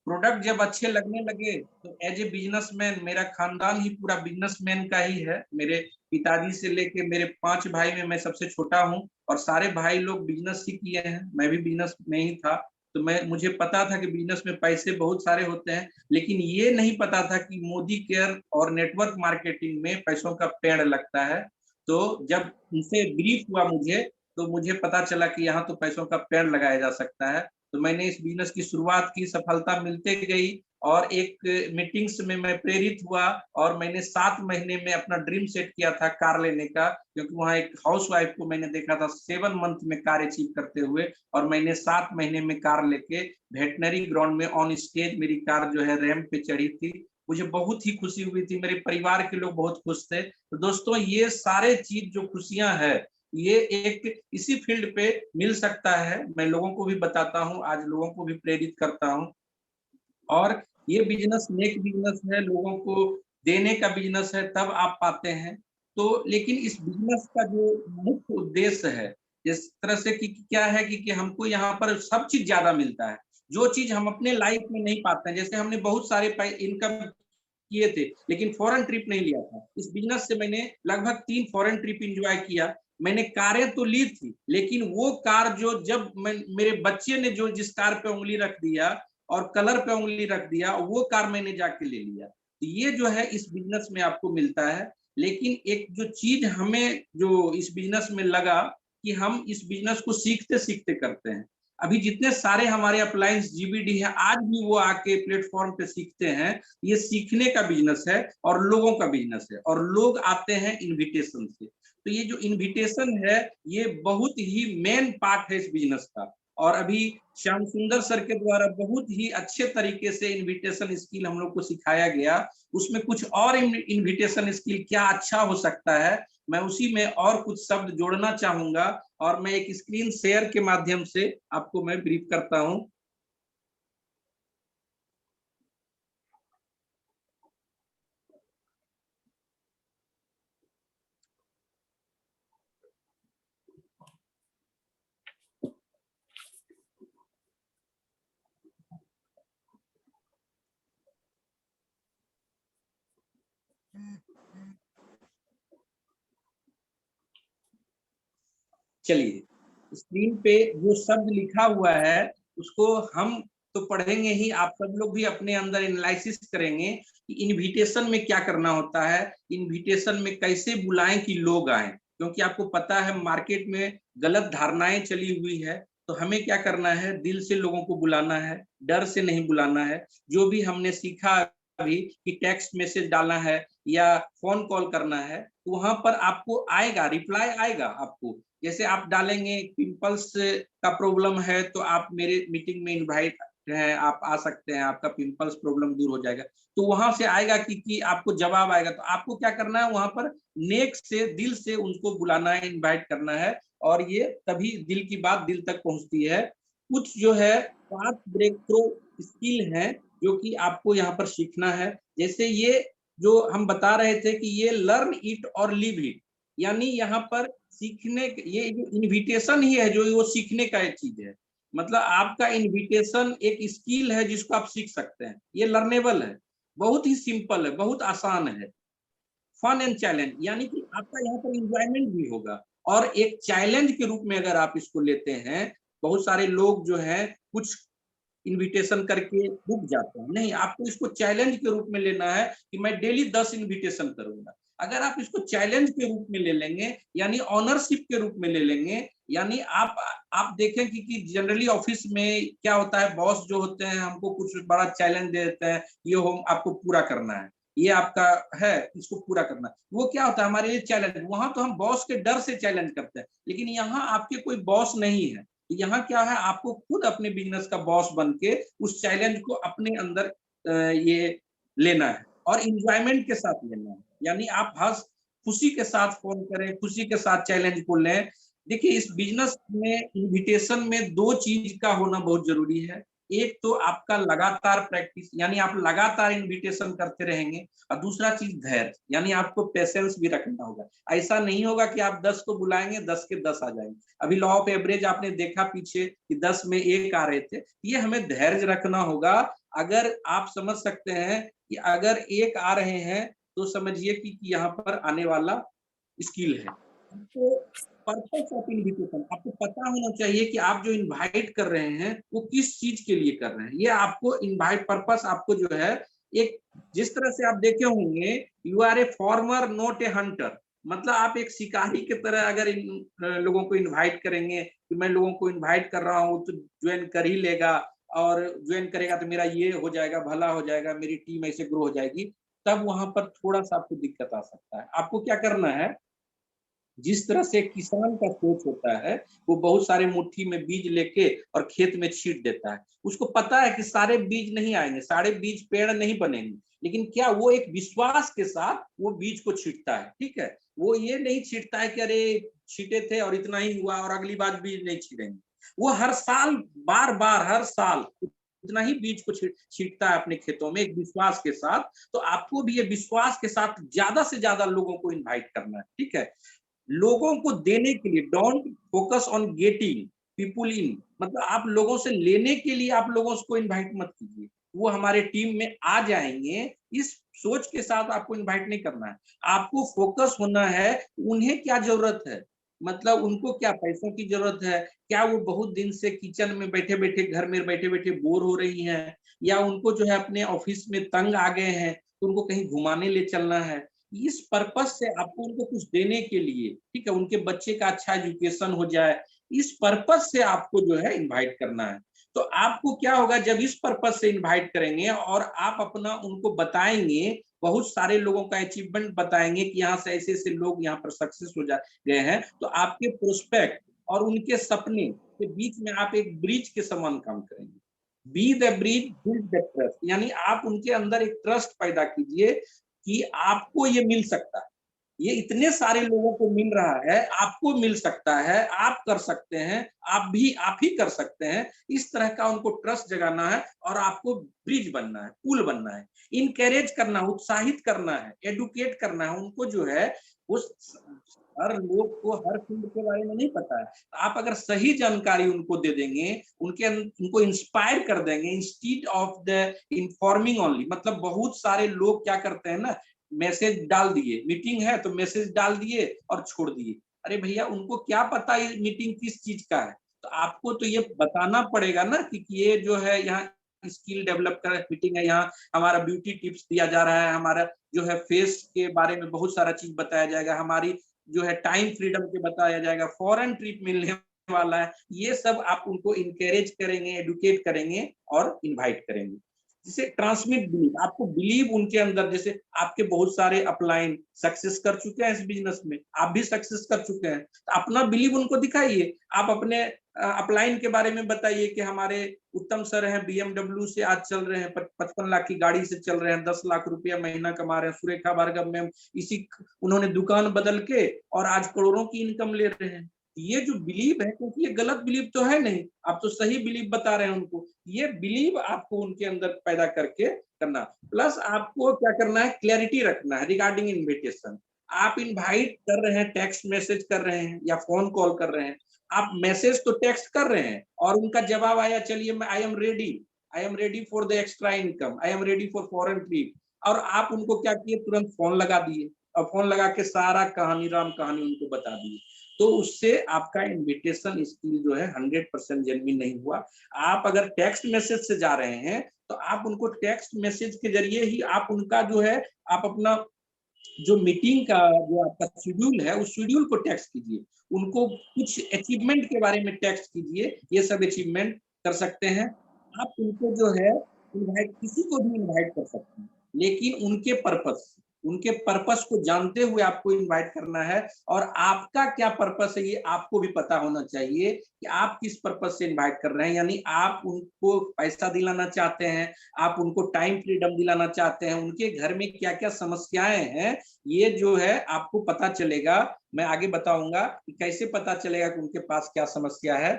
प्रोडक्ट जब अच्छे लगने लगे तो एज ए बिजनेसमैन, मेरा खानदान ही पूरा बिजनेसमैन का ही है। मेरे पिताजी से लेके मेरे 5 भाई में मैं सबसे छोटा हूँ और सारे भाई लोग बिजनेस ही किए हैं। मैं भी बिजनेस में ही था, तो मुझे पता था कि बिजनेस में पैसे बहुत सारे होते हैं, लेकिन ये नहीं पता था कि मोदी केयर और नेटवर्क मार्केटिंग में पैसों का पेड़ लगता है। तो जब उनसे ब्रीफ हुआ मुझे, तो मुझे पता चला कि यहाँ तो पैसों का पेड़ लगाया जा सकता है। तो मैंने इस बिजनेस की शुरुआत की, सफलता मिलते गई और एक मीटिंग्स में मैं प्रेरित हुआ और मैंने 7 महीने में अपना ड्रीम सेट किया था कार लेने का, क्योंकि वहाँ एक हाउसवाइफ को मैंने देखा था 7 मंथ में कार अचीव करते हुए, और मैंने 7 महीने में कार लेके वेटनरी ग्राउंड में ऑन स्टेज मेरी कार जो है रैंप पे चढ़ी थी। मुझे बहुत ही खुशी हुई थी, मेरे परिवार के लोग बहुत खुश थे। तो दोस्तों, ये सारे चीज जो खुशियां है, ये एक इसी फील्ड पे मिल सकता है। मैं लोगों को भी बताता हूँ, आज लोगों को भी प्रेरित करता हूँ। और ये बिजनेस नेक बिजनेस है, लोगों को देने का बिजनेस है, तब आप पाते हैं। तो लेकिन इस बिजनेस का जो मुख्य उद्देश्य है, जिस तरह से कि क्या है कि हमको यहाँ पर सब चीज ज्यादा मिलता है, जो चीज हम अपने लाइफ में नहीं पाते हैं। जैसे हमने बहुत सारे इनकम किए थे, लेकिन फॉरेन ट्रिप नहीं लिया था। इस बिजनेस से मैंने लगभग 3 फॉरेन ट्रिप एंजॉय किया। मैंने कारें तो ली थी, लेकिन वो कार जो जब मेरे बच्चे ने जो जिस कार पे उंगली रख दिया और कलर पे उंगली रख दिया, वो कार मैंने जाके ले लिया। तो ये जो है इस बिजनेस में आपको मिलता है। लेकिन एक जो चीज हमें जो इस बिजनेस में लगा कि हम इस बिजनेस को सीखते सीखते करते हैं। अभी जितने सारे हमारे अप्लायंस जीबीडी है, आज भी वो आके प्लेटफॉर्म पे सीखते हैं। ये सीखने का बिजनेस है और लोगों का बिजनेस है, और लोग आते हैं इनविटेशन से। तो ये जो इनविटेशन है, ये बहुत ही मेन पार्ट है इस बिजनेस का। और अभी श्याम सुंदर सर के द्वारा बहुत ही अच्छे तरीके से इनविटेशन स्किल हम लोग को सिखाया गया। उसमें कुछ और इनविटेशन स्किल क्या अच्छा हो सकता है, मैं उसी में और कुछ शब्द जोड़ना चाहूंगा और मैं एक स्क्रीन शेयर के माध्यम से आपको मैं ब्रीफ करता हूं। चलिए, स्क्रीन पे जो शब्द लिखा हुआ है उसको हम तो पढ़ेंगे ही, आप सब लोग भी अपने अंदर एनालिसिस करेंगे कि इनविटेशन में क्या करना होता है, इनविटेशन में कैसे बुलाएं कि लोग आए, क्योंकि आपको पता है मार्केट में गलत धारणाएं चली हुई है। तो हमें क्या करना है, दिल से लोगों को बुलाना है, डर से नहीं बुलाना है। जो भी हमने सीखा अभी कि टेक्स्ट मैसेज डालना है या फोन कॉल करना है, तो वहां पर आपको आएगा, रिप्लाई आएगा आपको। जैसे आप डालेंगे पिंपल्स का प्रॉब्लम है तो आप मेरे मीटिंग में इनवाइट है, आप आ सकते हैं, आपका पिंपल्स प्रॉब्लम दूर हो जाएगा। तो वहां से आएगा कि आपको जवाब आएगा। तो आपको क्या करना है, वहां पर नेक से, दिल से उनको बुलाना है, इनवाइट करना है, और ये तभी दिल की बात दिल तक पहुंचती है। कुछ जो है 5 ब्रेक थ्रू स्किल है जो कि आपको यहाँ पर सीखना है। जैसे ये जो हम बता रहे थे कि ये लर्न इट और लिव इट, यानी यहाँ पर सीखने, ये इनविटेशन ही है जो वो सीखने का एक चीज है। मतलब आपका इनविटेशन एक स्किल है जिसको आप सीख सकते हैं। ये लर्नेबल है, बहुत ही सिंपल है, बहुत आसान है। फन एंड चैलेंज, यानी कि आपका यहाँ पर एंजॉयमेंट भी होगा, और एक चैलेंज के रूप में अगर आप इसको लेते हैं, बहुत सारे लोग जो है कुछ इनविटेशन करके रुक जाते हैं। नहीं, आपको इसको चैलेंज के रूप में लेना है कि मैं डेली 10 इनविटेशन करूंगा। अगर आप इसको चैलेंज के रूप में ले लेंगे, यानी ऑनरशिप के रूप में ले लेंगे, यानी आप देखें कि जनरली ऑफिस में क्या होता है, बॉस जो होते हैं हमको कुछ बड़ा चैलेंज दे देते हैं, ये होम आपको पूरा करना है, ये आपका है, इसको पूरा करना है। वो क्या होता है, हमारे लिए चैलेंज। वहां तो हम बॉस के डर से चैलेंज करते हैं, लेकिन यहाँ आपके कोई बॉस नहीं है। यहाँ क्या है, आपको खुद अपने बिजनेस का बॉस बन के उस चैलेंज को अपने अंदर ये लेना है, और इंजॉयमेंट के साथ लेना है। यानी आप हंस खुशी के साथ फोन करें, खुशी के साथ चैलेंज को लें। देखिए, इस बिजनेस में इनविटेशन में 2 चीज का होना बहुत जरूरी है। एक तो आपका लगातार प्रैक्टिस, यानी आप लगातार इनविटेशन करते रहेंगे, और दूसरा चीज धैर्य, यानी आपको पेशेंस भी रखना होगा। ऐसा नहीं होगा कि आप 10 को बुलाएंगे 10 के 10 आ जाएंगे। अभी लॉ ऑफ एवरेज आपने देखा पीछे कि 10 में 1 आ रहे थे। ये हमें धैर्य रखना होगा। अगर आप समझ सकते हैं कि अगर 1 आ रहे हैं तो समझिए कि यहाँ पर आने वाला स्किल है। तो पर्पस ऑफ इनविटेशन आपको पता होना चाहिए कि आप जो इनवाइट कर रहे हैं वो किस चीज के लिए कर रहे हैं। ये आपको इनवाइट पर्पस आपको जो है, एक जिस तरह से आप देखे होंगे, you are a farmer not a hunter. मतलब आप एक शिकारी की तरह अगर इन लोगों को इनवाइट करेंगे कि मैं लोगों को इनवाइट कर रहा हूँ तो ज्वाइन कर ही लेगा, और ज्वाइन करेगा तो मेरा ये हो जाएगा, भला हो जाएगा, मेरी टीम ऐसे ग्रो हो जाएगी, तब वहां पर थोड़ा सा आपको दिक्कत आ सकता है। आपको क्या करना है, जिस तरह से किसान का सोच होता है, वो बहुत सारे मुट्ठी में बीज लेके और खेत में छींट देता है। उसको पता है कि सारे बीज नहीं आएंगे, सारे बीज पेड़ नहीं बनेंगे, लेकिन क्या वो एक विश्वास के साथ वो बीज को छींटता है। ठीक है, वो ये नहीं छींटता है कि अरे छींटे थे और इतना ही हुआ और अगली बार बीज नहीं छींटेंगे। वो हर साल बार बार हर साल उतना ही बीज को छींटता है अपने खेतों में, एक विश्वास के साथ। तो आपको भी ये विश्वास के साथ ज्यादा से ज्यादा लोगों को इन्वाइट करना है। ठीक है, लोगों को देने के लिए, don't focus on getting people इन, मतलब आप लोगों से लेने के लिए आप लोगों को इनवाइट मत कीजिए। वो हमारे टीम में आ जाएंगे, इस सोच के साथ आपको इनवाइट नहीं करना है। आपको फोकस होना है उन्हें क्या जरूरत है, मतलब उनको क्या पैसों की जरूरत है, क्या वो बहुत दिन से किचन में बैठे बैठे, घर में बैठे बैठे बोर हो रही हैं, या उनको जो है अपने ऑफिस में तंग आ गए हैं तो उनको कहीं घुमाने ले चलना है। इस पर्पस से आपको उनको कुछ देने के लिए, ठीक है, उनके बच्चे का अच्छा एजुकेशन हो जाए, इस पर्पस से आपको जो है इनवाइट करना है। तो आपको क्या होगा, जब इस पर्पस से इनवाइट करेंगे और आप अपना उनको बताएंगे, बहुत सारे लोगों का अचीवमेंट बताएंगे कि यहाँ से ऐसे ऐसे लोग यहाँ पर सक्सेस हो गए हैं, तो आपके प्रोस्पेक्ट और उनके सपने के बीच में आप एक ब्रिज के समान काम करेंगे। Be the bridge, build the trust, यानी आप उनके अंदर एक ट्रस्ट पैदा कीजिए कि आपको ये मिल सकता है, ये इतने सारे लोगों को मिल रहा है, आपको मिल सकता है, आप कर सकते हैं, आप ही कर सकते हैं। इस तरह का उनको ट्रस्ट जगाना है और आपको ब्रिज बनना है, पुल बनना है, इनकरेज करना, उत्साहित करना है, एडुकेट करना है उनको। जो है उस हर लोग को हर फील्ड के बारे में नहीं पता है, आप अगर सही जानकारी उनको दे देंगे, उनको इंस्पायर कर देंगे, instead of the informing only. मतलब बहुत सारे लोग क्या करते हैं ना, मैसेज डाल दिए, मीटिंग है तो मैसेज डाल दिए और छोड़ दिए। अरे भैया उनको क्या पता ये मीटिंग किस चीज का है, तो आपको तो ये बताना पड़ेगा ना कि ये जो है यहाँ स्किल डेवलप कर मीटिंग है, यहाँ हमारा ब्यूटी टिप्स दिया जा रहा है, हमारा जो है फेस के बारे में बहुत सारा चीज बताया जाएगा, हमारी जो है टाइम फ्रीडम के बताया जाएगा, फॉरेन ट्रिप मिलने वाला है, ये सब आप उनको इनकरेज करेंगे, एडुकेट करेंगे और इनवाइट करेंगे। जिसे ट्रांसमिट बिलीव, आपको बिलीव उनके अंदर, जैसे आपके बहुत सारे अपलाइन सक्सेस कर चुके हैं इस बिजनेस में, आप भी सक्सेस कर चुके हैं, तो अपना बिलीव उनको दिखाइए। आप अपने अपलाइन के बारे में बताइए कि हमारे उत्तम सर हैं BMW से आज चल रहे हैं, 55 लाख की गाड़ी से चल रहे हैं, 10 लाख रुपया महीना कमा रहे हैं, सुरेखा भार्गव मैम इसी उन्होंने दुकान बदल के और आज करोड़ों की इनकम ले रहे हैं। ये जो बिलीव है, क्योंकि ये गलत बिलीव तो है नहीं, आप तो सही बिलीव बता रहे हैं उनको, ये बिलीव आपको उनके अंदर पैदा करके करना। प्लस आपको क्या करना है, क्लैरिटी रखना है रिगार्डिंग इनविटेशन। आप इनवाइट कर रहे हैं, टेक्स्ट मैसेज कर रहे हैं या फोन कॉल कर रहे हैं, आप मैसेज तो टेक्स्ट कर रहे हैं और उनका जवाब आया, चलिए मैं I am ready for the extra income, I am ready for foreign trip, और आप उनको क्या किए, तुरंत फोन लगा दिए और फोन लगा के सारा कहानी राम कहानी उनको बता दिए, तो उससे आपका इनविटेशन स्किल जो है 100% जेन्युइन नहीं हुआ। आप अगर टेक्स्ट मैसेज से जा रहे हैं तो आप उनको टेक्स्ट मैसेज के जरिए ही आप उनका जो है, आप अपना जो मीटिंग का जो आपका शेड्यूल है उस शेड्यूल को टेक्स्ट कीजिए, उनको कुछ अचीवमेंट के बारे में टेक्स्ट कीजिए, ये सब अचीवमेंट कर सकते हैं आप। उनको जो है इनवाइट, किसी को भी इनवाइट कर सकते हैं, लेकिन उनके पर्पस को जानते हुए आपको इनवाइट करना है, और आपका क्या पर्पस है ये आपको भी पता होना चाहिए कि आप किस पर्पस से इनवाइट कर रहे हैं। यानी आप उनको पैसा दिलाना चाहते हैं, आप उनको टाइम फ्रीडम दिलाना चाहते हैं, उनके घर में क्या क्या समस्याएं हैं ये जो है आपको पता चलेगा। मैं आगे बताऊंगा कि कैसे पता चलेगा कि उनके पास क्या समस्या है।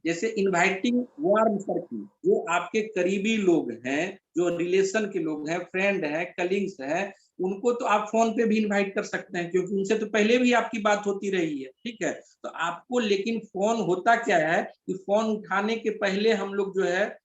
जैसे इनवाइटिंग वार्म सर्किल, जो आपके करीबी लोग हैं, जो रिलेशन के लोग हैं, फ्रेंड हैं, कलीग्स हैं, उनको तो आप फोन पे भी इनवाइट कर सकते हैं, क्योंकि उनसे तो पहले भी आपकी बात होती रही है, ठीक है। तो आपको, लेकिन फोन होता क्या है कि फोन उठाने के पहले हम लोग जो है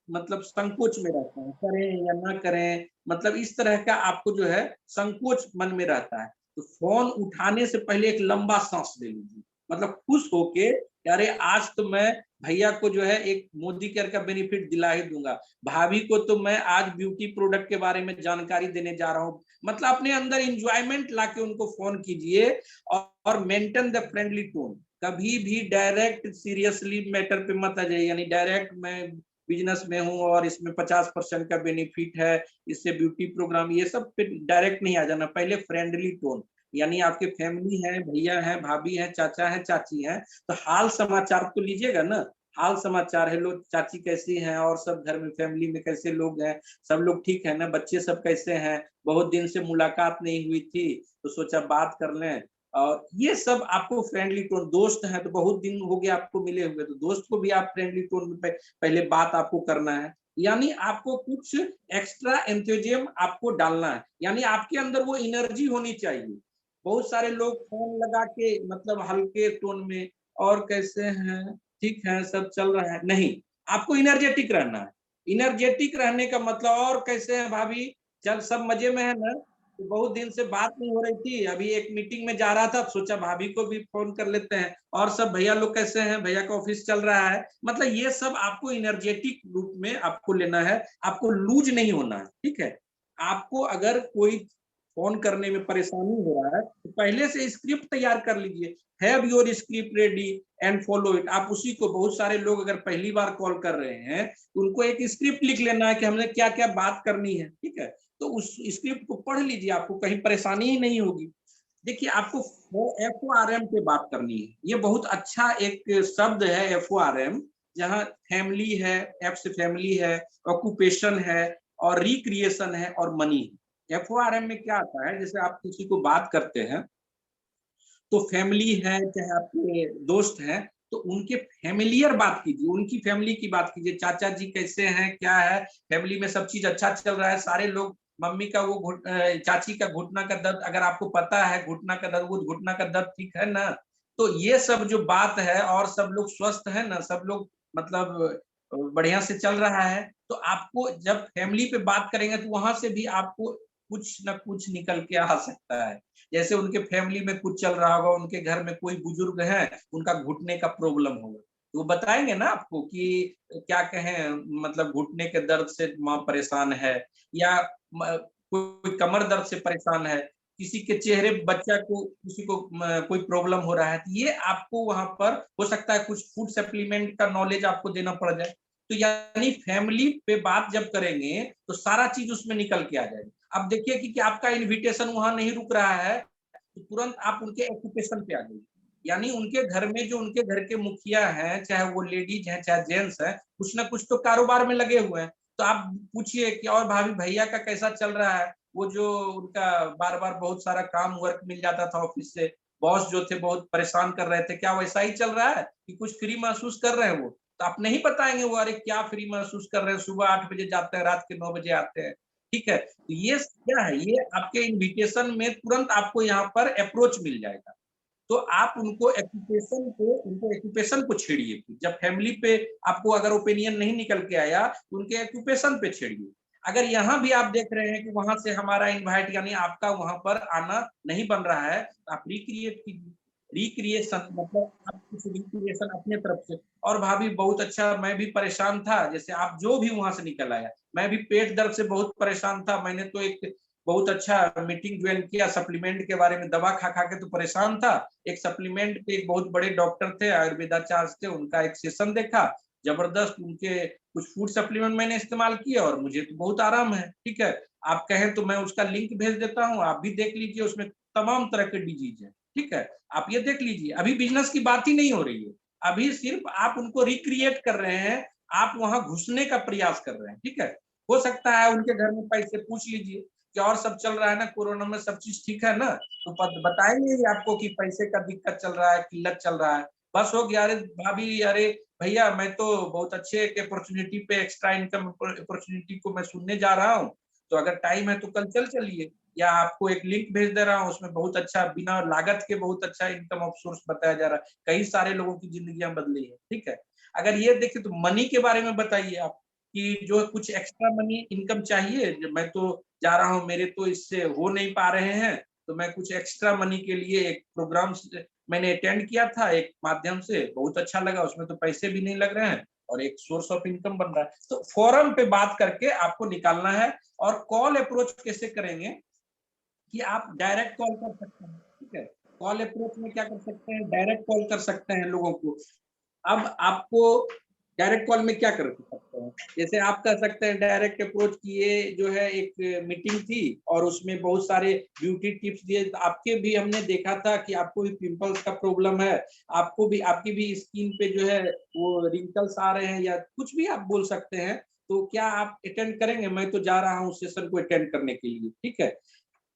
मतलब संकोच में रहते हैं, करें या ना करें, मतलब इस तरह का आपको जो है संकोच मन में रहता है। तो फोन उठाने से पहले एक लंबा सांस ले लीजिए, मतलब खुश होके, अरे आज तो मैं भैया को जो है एक मोदी केयर का बेनिफिट दिला ही दूंगा, भाभी को तो मैं आज ब्यूटी प्रोडक्ट के बारे में जानकारी देने जा रहा हूँ, मतलब अपने अंदर इंजॉयमेंट लाके उनको फोन कीजिए। और मेंटेन द फ्रेंडली टोन, कभी भी डायरेक्ट सीरियसली मैटर पे मत आ जाइए, यानी डायरेक्ट मैं बिजनेस में हूँ और इसमें 50% का बेनिफिट है, इससे ब्यूटी प्रोग्राम, ये सब पे डायरेक्ट नहीं आ जाना। पहले फ्रेंडली टोन, यानी आपके फैमिली है, भैया है, भाभी है, चाचा है, चाची है, तो हाल समाचार तो लीजिएगा ना, हाल समाचार, हेलो चाची कैसी हैं, और सब घर में फैमिली में कैसे लोग हैं, सब लोग ठीक है ना, बच्चे सब कैसे हैं, बहुत दिन से मुलाकात नहीं हुई थी तो सोचा बात कर लें। और ये सब आपको फ्रेंडली टोन, दोस्त हैं तो बहुत दिन हो गया आपको मिले हुए, तो दोस्त को भी आप फ्रेंडली टोन में पहले बात आपको करना है। यानी आपको कुछ एक्स्ट्रा एंथुजियाज्म आपको डालना है, यानी आपके अंदर वो एनर्जी होनी चाहिए। बहुत सारे लोग फोन लगा के मतलब हल्के टोन में, और कैसे हैं, ठीक है, सब चल रहा है, नहीं, आपको इनर्जेटिक रहना है। इनर्जेटिक रहने का मतलब, और कैसे हैं भाभी, चल सब मजे में है ना, तो बहुत दिन से बात नहीं हो रही थी, अभी एक मीटिंग में जा रहा था, सोचा भाभी को भी फोन कर लेते हैं, और सब भैया लोग कैसे हैं, भैया का ऑफिस चल रहा है, मतलब ये सब आपको इनर्जेटिक रूप में आपको लेना है, आपको लूज नहीं होना है, ठीक है। आपको अगर कोई फोन करने में परेशानी हो रहा है तो पहले से स्क्रिप्ट तैयार कर लीजिए, have your script ready and follow it. आप उसी को, बहुत सारे लोग अगर पहली बार कॉल कर रहे हैं तो उनको एक स्क्रिप्ट लिख लेना है कि हमने क्या क्या बात करनी है, ठीक है, तो उस स्क्रिप्ट को पढ़ लीजिए, आपको कहीं परेशानी ही नहीं होगी। देखिए, आपको FORM पे बात करनी है, ये बहुत अच्छा एक शब्द है FORM, जहाँ फैमिली है, F से फैमिली है, ऑक्यूपेशन है, और रिक्रिएशन है, और मनी है। FORM में क्या आता है, जैसे आप किसी को बात करते हैं तो फैमिली है, चाहे आपके दोस्त हैं, तो उनके फैमिलियर बात कीजिए, उनकी फैमिली की बात कीजिए, चाचा जी कैसे हैं, क्या है, फैमिली में सब चीज अच्छा चल रहा है, सारे लोग, मम्मी का वो चाची का घुटना का दर्द अगर आपको पता है, घुटना का दर्द, वो घुटना का दर्द ठीक है ना, तो ये सब जो बात है, और सब लोग स्वस्थ है ना, सब लोग मतलब बढ़िया से चल रहा है, तो आपको जब फैमिली पे बात करेंगे तो वहां से भी आपको कुछ ना कुछ निकल के आ सकता है। जैसे उनके फैमिली में कुछ चल रहा होगा, उनके घर में कोई बुजुर्ग है, उनका घुटने का प्रॉब्लम होगा, तो वो बताएंगे ना आपको कि क्या कहें, मतलब घुटने के दर्द से माँ परेशान है, या कोई कमर दर्द से परेशान है, किसी के चेहरे बच्चा को किसी को कोई प्रॉब्लम हो रहा है, तो ये आपको वहां पर हो सकता है कुछ फूड सप्लीमेंट का नॉलेज आपको देना पड़ जाए। तो यानी फैमिली पे बात जब करेंगे तो सारा चीज उसमें निकल के आ जाएगी। अब देखिए कि आपका इन्विटेशन वहां नहीं रुक रहा है, तो तुरंत आप उनके ऑक्यूपेशन पे आ जाइए। यानी उनके घर में जो उनके घर के मुखिया हैं, चाहे वो लेडीज हैं चाहे जेंट्स हैं, कुछ ना कुछ तो कारोबार में लगे हुए हैं। तो आप पूछिए कि और भाभी भैया का कैसा चल रहा है, वो जो उनका बार बार बहुत सारा काम वर्क मिल जाता था ऑफिस से, बॉस जो थे बहुत परेशान कर रहे थे, क्या वैसा ही चल रहा है कि कुछ फ्री महसूस कर रहे हैं वो? तो आप नहीं बताएंगे वो, अरे क्या फ्री महसूस कर रहे हैं, सुबह 8 बजे जाते हैं, रात के 9 बजे आते हैं। ठीक है, तो ये क्या है, ये आपके इन्विटेशन में तुरंत आपको यहाँ पर अप्रोच मिल जाएगा। तो आप उनको एक्यूपेशन को छेड़िए। जब फैमिली पे आपको अगर ओपिनियन नहीं निकल के आया, तो उनके एक्यूपेशन पे छेड़िए। अगर यहाँ भी आप देख रहे हैं कि वहां से हमारा इनवाइट यानी आपका वहां पर आना नहीं बन रहा है, तो आप रिक्रिएट कीजिए। रिक्रिएशन मतलब आप कुछ रिक्रिएशन अपने तरफ से। और भाभी बहुत अच्छा, मैं भी परेशान था, जैसे आप जो भी वहां से निकल आया, मैं भी पेट दर्द से बहुत परेशान था, मैंने तो एक बहुत अच्छा मीटिंग ज्वाइन किया सप्लीमेंट के बारे में, दवा खा खा के तो परेशान था, एक सप्लीमेंट पे एक बहुत बड़े डॉक्टर थे, आयुर्वेदाचार्य थे, उनका एक सेशन देखा, जबरदस्त, उनके कुछ फूड सप्लीमेंट मैंने इस्तेमाल किया और मुझे तो बहुत आराम है। ठीक है, आप कहें तो मैं उसका लिंक भेज देता हूँ, आप भी देख लीजिए, उसमें तमाम तरह के डिजीज है। ठीक है, आप ये देख लीजिए, अभी बिजनेस की बात ही नहीं हो रही है, अभी सिर्फ आप उनको रिक्रिएट कर रहे हैं, आप वहां घुसने का प्रयास कर रहे हैं। ठीक है, हो सकता है उनके घर में पैसे पूछ लीजिए कि और सब चल रहा है ना, कोरोना में सब चीज ठीक है ना, तो बताएंगे ही आपको कि पैसे का दिक्कत चल रहा है, किल्लत चल रहा है, बस हो गया। अरे भाभी, अरे भैया, मैं तो बहुत अच्छे एक अपॉर्चुनिटी पे, एक्स्ट्रा इनकम अपॉर्चुनिटी को मैं सुनने जा रहा हूँ, तो अगर टाइम है तो कल चलिए, या आपको एक लिंक भेज दे रहा हूँ, उसमें बहुत अच्छा बिना लागत के बहुत अच्छा इनकम ऑफ सोर्स बताया जा रहा है, कई सारे लोगों की जिंदगियां बदली है। ठीक है, अगर ये देखिए तो मनी के बारे में बताइए आप कि जो कुछ एक्स्ट्रा मनी इनकम चाहिए, मैं तो जा रहा हूँ, मेरे तो इससे हो नहीं पा रहे हैं, तो मैं कुछ एक्स्ट्रा मनी के लिए एक प्रोग्राम मैंने अटेंड किया था एक माध्यम से, बहुत अच्छा लगा, उसमें तो पैसे भी नहीं लग रहे हैं और एक सोर्स ऑफ इनकम बन रहा है। तो फोरम पे बात करके आपको निकालना है। और कॉल अप्रोच कैसे करेंगे कि आप डायरेक्ट कॉल कर सकते हैं। ठीक है, कॉल अप्रोच में क्या कर सकते हैं, डायरेक्ट कॉल कर सकते हैं लोगों को। अब आपको डायरेक्ट कॉल में क्या कर सकते हैं, जैसे आप कह सकते हैं डायरेक्ट अप्रोच किए, जो है एक मीटिंग थी और उसमें बहुत सारे ब्यूटी टिप्स दिए, तो आपके भी हमने देखा था कि आपको भी पिंपल्स का प्रॉब्लम है, आपको भी, आपकी भी स्किन पे जो है वो रिंकल्स आ रहे हैं, या कुछ भी आप बोल सकते हैं, तो क्या आप अटेंड करेंगे? मैं तो जा रहा हूँ सेशन को अटेंड करने के लिए। ठीक है,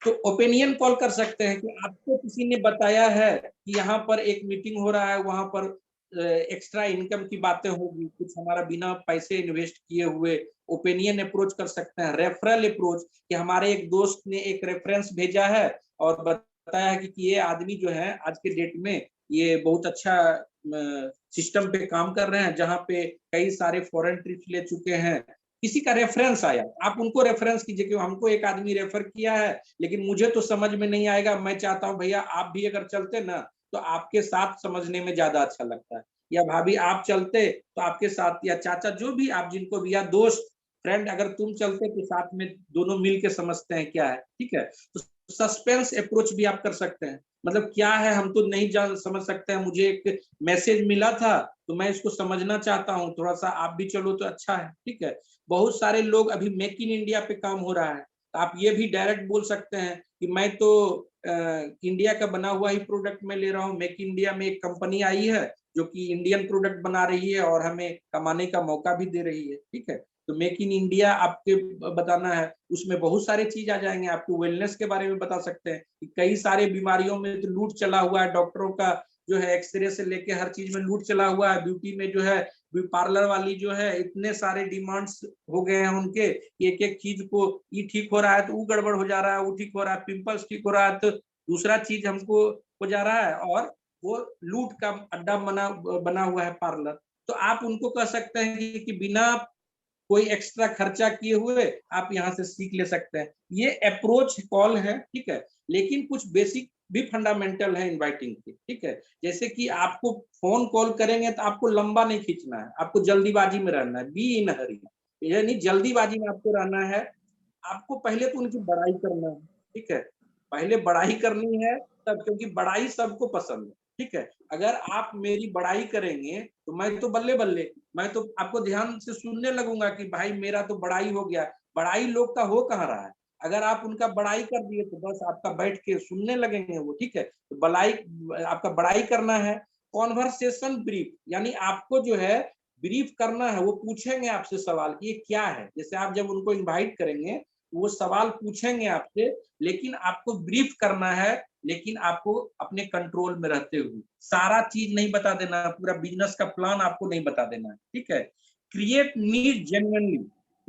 तो ओपिनियन कॉल कर सकते हैं कि आपको किसी ने बताया है कि यहाँ पर एक मीटिंग हो रहा है, वहां पर एक्स्ट्रा इनकम की बातें होगी, कुछ हमारा बिना पैसे इन्वेस्ट किए हुए। ओपिनियन अप्रोच कर सकते हैं। रेफरल अप्रोच कि हमारे एक दोस्त ने एक रेफरेंस भेजा है और बताया है कि ये आदमी जो है आज के डेट में ये बहुत अच्छा सिस्टम पे काम कर रहे हैं, जहाँ पे कई सारे फॉरेन ट्रिप्स ले चुके हैं, किसी का रेफरेंस आया, आप उनको रेफरेंस कीजिए कि हमको एक आदमी रेफर किया है, लेकिन मुझे तो समझ में नहीं आएगा, मैं चाहता हूँ भैया आप भी अगर चलते ना तो आपके साथ समझने में ज्यादा अच्छा लगता है, या भाभी आप चलते तो आपके साथ, या चाचा जो भी आप जिनको भी, या दोस्त फ्रेंड अगर तुम चलते तो साथ में दोनों मिल के समझते हैं क्या है। ठीक है, तो सस्पेंस अप्रोच भी आप कर सकते हैं, मतलब क्या है हम तो नहीं जान समझ सकते हैं, मुझे एक मैसेज मिला था तो मैं इसको समझना चाहता हूँ, थोड़ा सा आप भी चलो तो अच्छा है। ठीक है, बहुत सारे लोग अभी मेक इन इंडिया पे काम हो रहा है, तो आप ये भी डायरेक्ट बोल सकते हैं कि मैं तो इंडिया का बना हुआ ही प्रोडक्ट में ले रहा हूँ, मेक इंडिया में एक कंपनी आई है जो कि इंडियन प्रोडक्ट बना रही है और हमें कमाने का मौका भी दे रही है। ठीक है, तो मेक इन इंडिया आपके बताना है, उसमें बहुत सारे चीज आ जाएंगे, आपको वेलनेस के बारे में बता सकते हैं कि कई सारे बीमारियों में तो लूट चला हुआ है, डॉक्टरों का जो है एक्सरे से लेके हर चीज में लूट चला हुआ है, ब्यूटी में जो है पार्लर वाली जो है इतने सारे डिमांड्स हो गए हैं उनके, एक एक चीज को ये ठीक हो रहा है तो वो गड़बड़ हो जा रहा है, वो ठीक हो रहा है, पिंपल्स ठीक हो रहा है तो दूसरा चीज हमको हो जा रहा है, और वो लूट का अड्डा बना हुआ है पार्लर। तो आप उनको कह सकते हैं कि बिना कोई एक्स्ट्रा खर्चा किए हुए आप यहाँ से सीख ले सकते हैं। ये अप्रोच कॉल है, ठीक है, लेकिन कुछ बेसिक भी फंडामेंटल है इनवाइटिंग के, ठीक है। जैसे कि आपको फोन कॉल करेंगे तो आपको लंबा नहीं खींचना है, आपको जल्दीबाजी में रहना है, बी इन हरी, यानी जल्दीबाजी में आपको रहना है। आपको पहले तो उनकी बड़ाई करना है, ठीक है, पहले बड़ाई करनी है तब, क्योंकि बड़ाई सबको पसंद है, ठीक है। अगर आप मेरी बड़ाई करेंगे तो मैं तो बल्ले बल्ले, मैं तो आपको ध्यान से सुनने लगूंगा कि भाई मेरा तो बड़ाई हो गया। बड़ाई लोग का हो कहाँ रहा है, अगर आप उनका बड़ाई कर दिए तो बस आपका बैठ के सुनने लगेंगे वो, ठीक है। तो बड़ाई, आपका बड़ाई करना है। कॉन्वर्सेशन ब्रीफ, यानी आपको जो है ब्रीफ करना है, वो पूछेंगे आपसे सवाल कि ये क्या है। जैसे आप जब उनको इनवाइट करेंगे वो सवाल पूछेंगे आपसे, लेकिन आपको ब्रीफ करना है, लेकिन आपको अपने कंट्रोल में रहते हुए सारा चीज नहीं बता देना, पूरा बिजनेस का प्लान आपको नहीं बता देना, ठीक है। क्रिएट नीड जेन्युइनली,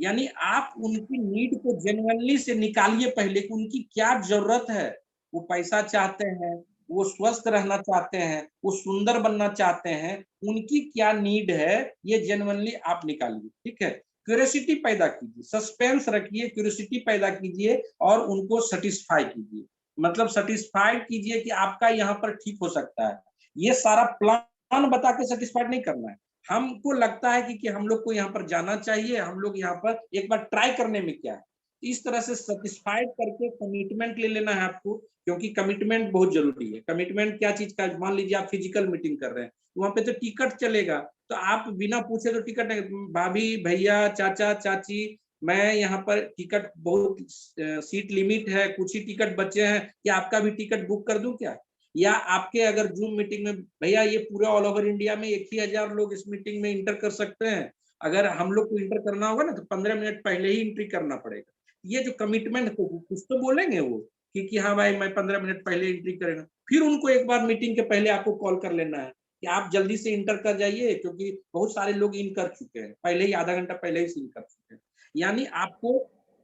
यानी आप उनकी नीड को जेन्युइनली से निकालिए पहले कि उनकी क्या जरूरत है। वो पैसा चाहते हैं, वो स्वस्थ रहना चाहते हैं, वो सुंदर बनना चाहते हैं, उनकी क्या नीड है, ये जेन्युइनली आप निकालिए, ठीक है। क्यूरियोसिटी पैदा कीजिए, सस्पेंस रखिए, क्यूरियोसिटी पैदा कीजिए और उनको सेटिस्फाई कीजिए, मतलब सेटिस्फाइड कीजिए कि आपका यहाँ पर ठीक हो सकता है। ये सारा प्लान बता के सेटिस्फाइड नहीं करना है। हमको लगता है कि हम लोग को यहाँ पर जाना चाहिए, हम लोग यहाँ पर एक बार ट्राई करने में क्या है, इस तरह से सेटिस्फाइड करके कमिटमेंट ले लेना है आपको, क्योंकि कमिटमेंट बहुत जरूरी है। कमिटमेंट क्या चीज का, मान लीजिए आप फिजिकल मीटिंग कर रहे हैं, वहां पे तो टिकट चलेगा, तो आप बिना पूछे तो टिकट नहीं, भाभी भैया चाचा चाची मैं यहाँ पर टिकट, बहुत सीट लिमिट है, कुछ ही टिकट बचे हैं, क्या आपका भी टिकट बुक कर दूं क्या? या आपके अगर जूम मीटिंग में, भैया ये पूरे ऑल ओवर इंडिया में 1,000 लोग इस मीटिंग में इंटर कर सकते हैं, अगर हम लोग को इंटर करना होगा ना तो 15 मिनट पहले ही एंट्री करना पड़ेगा। ये जो कमिटमेंट है, कुछ तो बोलेंगे वो कि हाँ भाई मैं 15 मिनट पहले एंट्री करेगा। फिर उनको एक बार मीटिंग के पहले आपको कॉल कर लेना है कि आप जल्दी से इंटर कर जाइए, क्योंकि बहुत सारे लोग इन कर चुके हैं, पहले ही आधा घंटा पहले ही इन कर चुके हैं। यानी आपको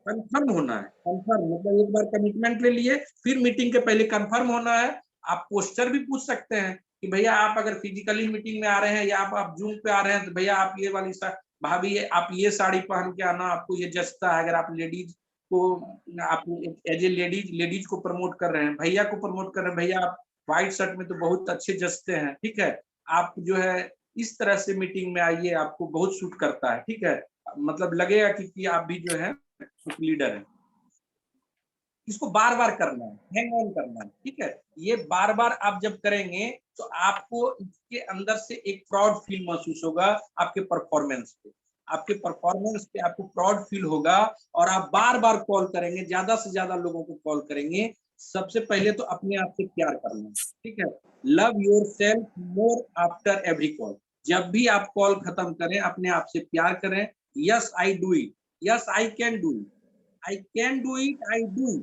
कंफर्म होना है, कंफर्म मतलब एक बार कमिटमेंट ले लिए, फिर मीटिंग के पहले कंफर्म होना है। आप पोस्टर भी पूछ सकते हैं कि भैया आप अगर फिजिकली मीटिंग में आ रहे हैं या आप जूम पे आ रहे हैं तो भैया आप ये वाली भाभी आप ये साड़ी पहन के आना, आपको ये जचता है। अगर आप लेडीज को, आप एज ए लेडीज को प्रमोट कर रहे हैं, भैया को प्रमोट कर रहे हैं, भैया आप व्हाइट शर्ट में तो बहुत अच्छे जचते हैं, ठीक है। आप जो है इस तरह से मीटिंग में आइए, आपको बहुत सूट करता है, ठीक है, मतलब लगेगा कि आप भी जो है लीडर है। इसको बार बार करना है, हैंग ऑन करना है, ठीक है। ये बार बार आप जब करेंगे तो आपको इसके अंदर से एक प्राउड फील महसूस होगा आपके परफॉर्मेंस पे, आपको प्राउड फील होगा और आप बार बार कॉल करेंगे, ज्यादा से ज्यादा लोगों को कॉल करेंगे। सबसे पहले तो अपने आप से प्यार करना है, ठीक है। Love yourself more after every call. जब भी आप कॉल खत्म करें अपने आप से प्यार करें। Yes I do it, yes I can do it, I can do it, I do,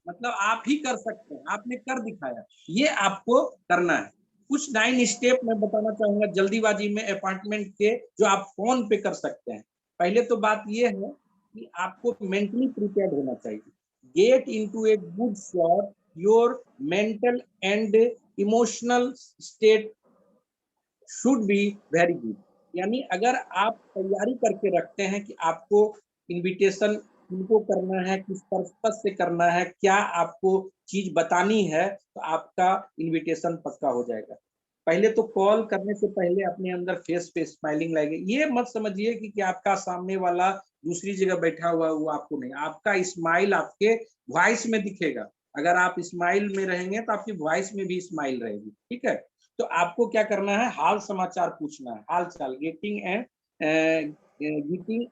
मतलब आप ही कर सकते हैं, आपने कर दिखाया, ये आपको करना है। कुछ 9 स्टेप मैं बताना चाहूंगा जल्दीबाजी में अपॉइंटमेंट के, जो आप फोन पे कर सकते हैं। पहले तो बात ये है कि आपको मेंटली प्रिपेयर्ड होना चाहिए। Get into a good shot, your mental and emotional state should be very good. यानी अगर आप तैयारी करके रखते हैं कि आपको इनविटेशन उनको करना है, किस पर्पस से करना है, क्या आपको चीज बतानी है, तो आपका इनविटेशन पक्का हो जाएगा। पहले तो कॉल करने से पहले अपने अंदर फेस पे स्माइलिंग लाइए। ये मत समझिए कि आपका सामने वाला दूसरी जगह बैठा हुआ वो आपको नहीं, आपका स्माइल आपके वॉइस में दिखेगा। अगर आप स्माइल में रहेंगे तो आपकी वॉइस में भी स्माइल रहेगी, ठीक है। तो आपको क्या करना है, हाल समाचार पूछना है, हाल चाल, गेटिंग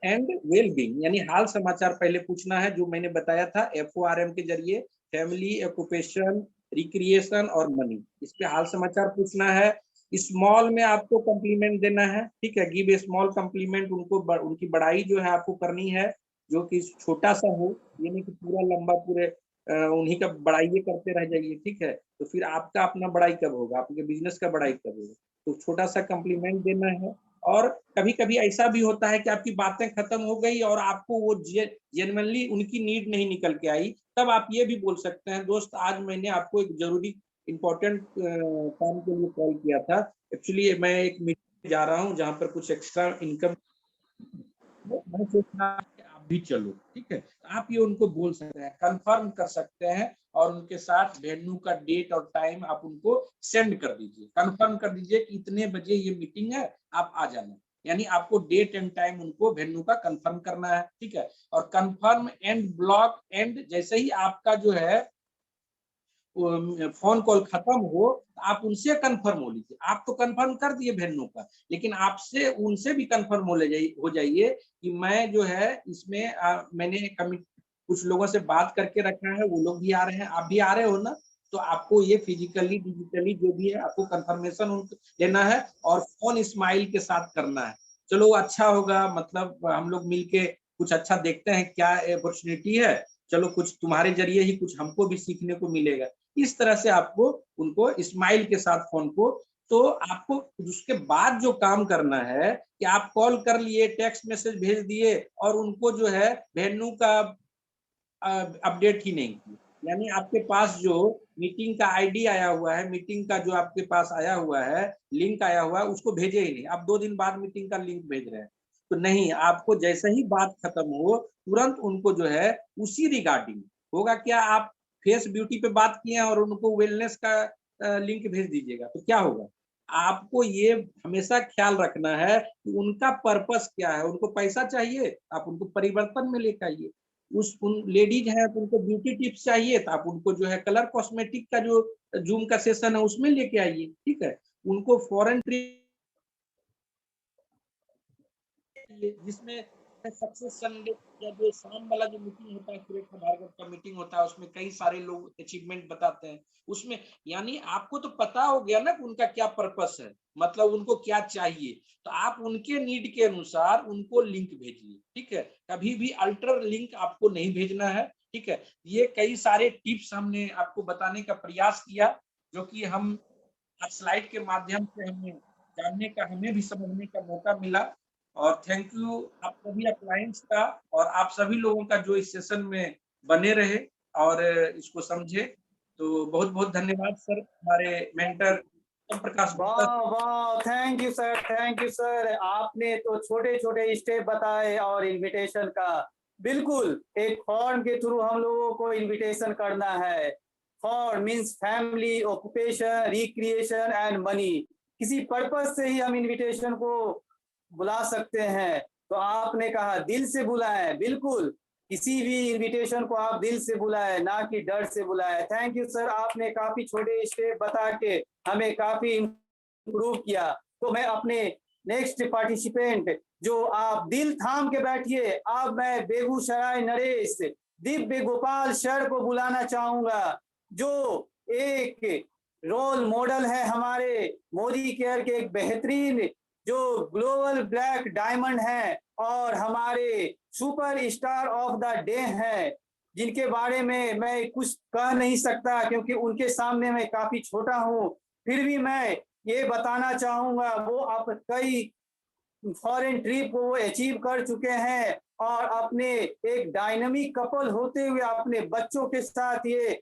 एंड वेल बीइंग, यानी हाल समाचार पहले पूछना है, जो मैंने बताया था FORM के जरिए, फैमिली, ऑक्यूपेशन, रिक्रिएशन और मनी, इस पे हाल समाचार पूछना है। स्मॉल में आपको कॉम्प्लीमेंट देना है, ठीक है, गिव ए स्मॉल कॉम्प्लीमेंट, उनको उनकी बड़ाई जो है आपको करनी है, जो कि छोटा सा हो, ये नहीं कि पूरा लंबा पूरे उन्हीं का बड़ाई करते रह जाइए, ठीक है। तो फिर आपका अपना बड़ाई कब होगा, आपके बिजनेस का बड़ाई कब होगा। तो छोटा सा कॉम्प्लीमेंट देना है। और कभी कभी ऐसा भी होता है कि आपकी बातें खत्म हो गई और आपको वो जेन्युइनली उनकी नीड नहीं निकल के आई, तब आप ये भी बोल सकते हैं, दोस्त आज मैंने आपको एक जरूरी इंपॉर्टेंट काम के लिए कॉल किया था, एक्चुअली मैं एक मीटिंग जा रहा हूँ जहाँ पर कुछ एक्स्ट्रा इनकम, मैं सोच रहा हूं कि आप भी चलो, ठीक है। आप ये उनको बोल सकते हैं, कंफर्म कर सकते हैं और उनके साथ वेन्यू का डेट और टाइम आप उनको सेंड कर दीजिए, कंफर्म कर दीजिए कि इतने बजे ये मीटिंग है, आप आ जाना। यानी आपको डेट एंड टाइम उनको वेन्यू का कंफर्म करना है, ठीक है। और कंफर्म एंड ब्लॉक एंड जैसे ही आपका जो है फोन कॉल खत्म हो, आप उनसे कंफर्म हो लीजिए। आप तो कंफर्म कर दिए वेन्यू का, लेकिन आपसे उनसे भी कंफर्म हो जाइए कि मैं जो है इसमें मैंने कुछ लोगों से बात करके रखा है, वो लोग भी आ रहे हैं, आप भी आ रहे हो ना, तो आपको ये फिजिकली डिजिटली जो भी है आपको कंफर्मेशन लेना है और फोन स्माइल के साथ करना है। चलो अच्छा होगा, मतलब हम लोग मिलके कुछ अच्छा देखते हैं क्या अपॉर्चुनिटी है, चलो कुछ तुम्हारे जरिए ही कुछ हमको भी सीखने को मिलेगा। इस तरह से आपको उनको स्माइल के साथ फोन को, तो आपको उसके बाद जो काम करना है कि आप कॉल कर लिए, टेक्स्ट मैसेज भेज दिए और उनको जो है वेन्यू का अपडेट ही नहीं किया। यानी आपके पास जो मीटिंग का आईडी आया हुआ है, मीटिंग का जो आपके पास आया हुआ है, लिंक आया हुआ है, उसको भेजे ही नहीं। आप 2 दिन बाद मीटिंग का लिंक भेज रहे हैं, तो नहीं, आपको जैसे ही बात खत्म हो तुरंत उनको जो है उसी रिगार्डिंग होगा। क्या आप फेस ब्यूटी पे बात किए हैं और उनको वेलनेस का लिंक भेज दीजिएगा तो क्या होगा? आपको ये हमेशा ख्याल रखना है कि उनका पर्पस क्या है। उनको पैसा चाहिए, आप उनको परिवर्तन में लेकर आइए। उन लेडीज हैं तो उनको ब्यूटी टिप्स चाहिए, तो आप उनको जो है कलर कॉस्मेटिक का जो जूम का सेशन है उसमें लेके आइए, ठीक है। उनको फॉरेन ट्रिप जिसमें सक्सेस संडे या जो शाम वाला जो मीटिंग होता है, सुरेखा भार्गव का मीटिंग होता है, उसमें कई सारे लोग अचीवमेंट बताते हैं उसमें। यानी आपको तो पता हो गया ना कि उनका क्या पर्पस है, मतलब उनको क्या चाहिए, तो आप उनके नीड के अनुसार उनको लिंक भेजिए, ठीक है। कभी भी अल्टर लिंक आपको नहीं भेजना है, ठीक है। ये कई सारे टिप्स हमने आपको बताने का प्रयास किया, जो कि हम स्लाइड के माध्यम से हमें जानने का, हमें भी समझने का मौका मिला। और थैंक यू आप सभी क्लाइंट्स का और आप सभी लोगों का जो इस सेशन में बने रहे और इसको समझे। तो बहुत बहुत धन्यवाद सर, हमारे मेंटर ओम प्रकाश गुप्ता। वाह वाह, thank you sir, thank you sir. आपने तो छोटे छोटे स्टेप बताए और इनविटेशन का बिल्कुल एक फॉर्म के थ्रू हम लोगों को इनविटेशन करना है। Form means family, occupation, recreation and money. किसी पर्पस से ही हम इनविटेशन को बुला सकते हैं। तो आपने कहा दिल से बुलाएं, बिल्कुल किसी भी इनविटेशन को आप दिल से बुलाएं, ना कि डर से बुलाएं। थैंक यू सर, आपने काफी छोटे स्टेप बता के हमें काफी इम्प्रूव किया। तो मैं अपने नेक्स्ट पार्टिसिपेंट, जो आप दिल थाम के बैठिए, अब मैं बेगूसराय नरेश दिव्य गोपाल सर को बुलाना चाहूंगा, जो एक रोल मॉडल है हमारे मोदी केयर के, एक बेहतरीन जो ग्लोबल ब्लैक डायमंड है और हमारे super star of the day है, जिनके बारे में मैं कुछ कह नहीं सकता क्योंकि उनके सामने मैं काफी छोटा हूं। फिर भी मैं ये बताना चाहूंगा, वो आप कई फॉरेन ट्रिप को वो अचीव कर चुके हैं और अपने एक डायनामिक कपल होते हुए अपने बच्चों के साथ ये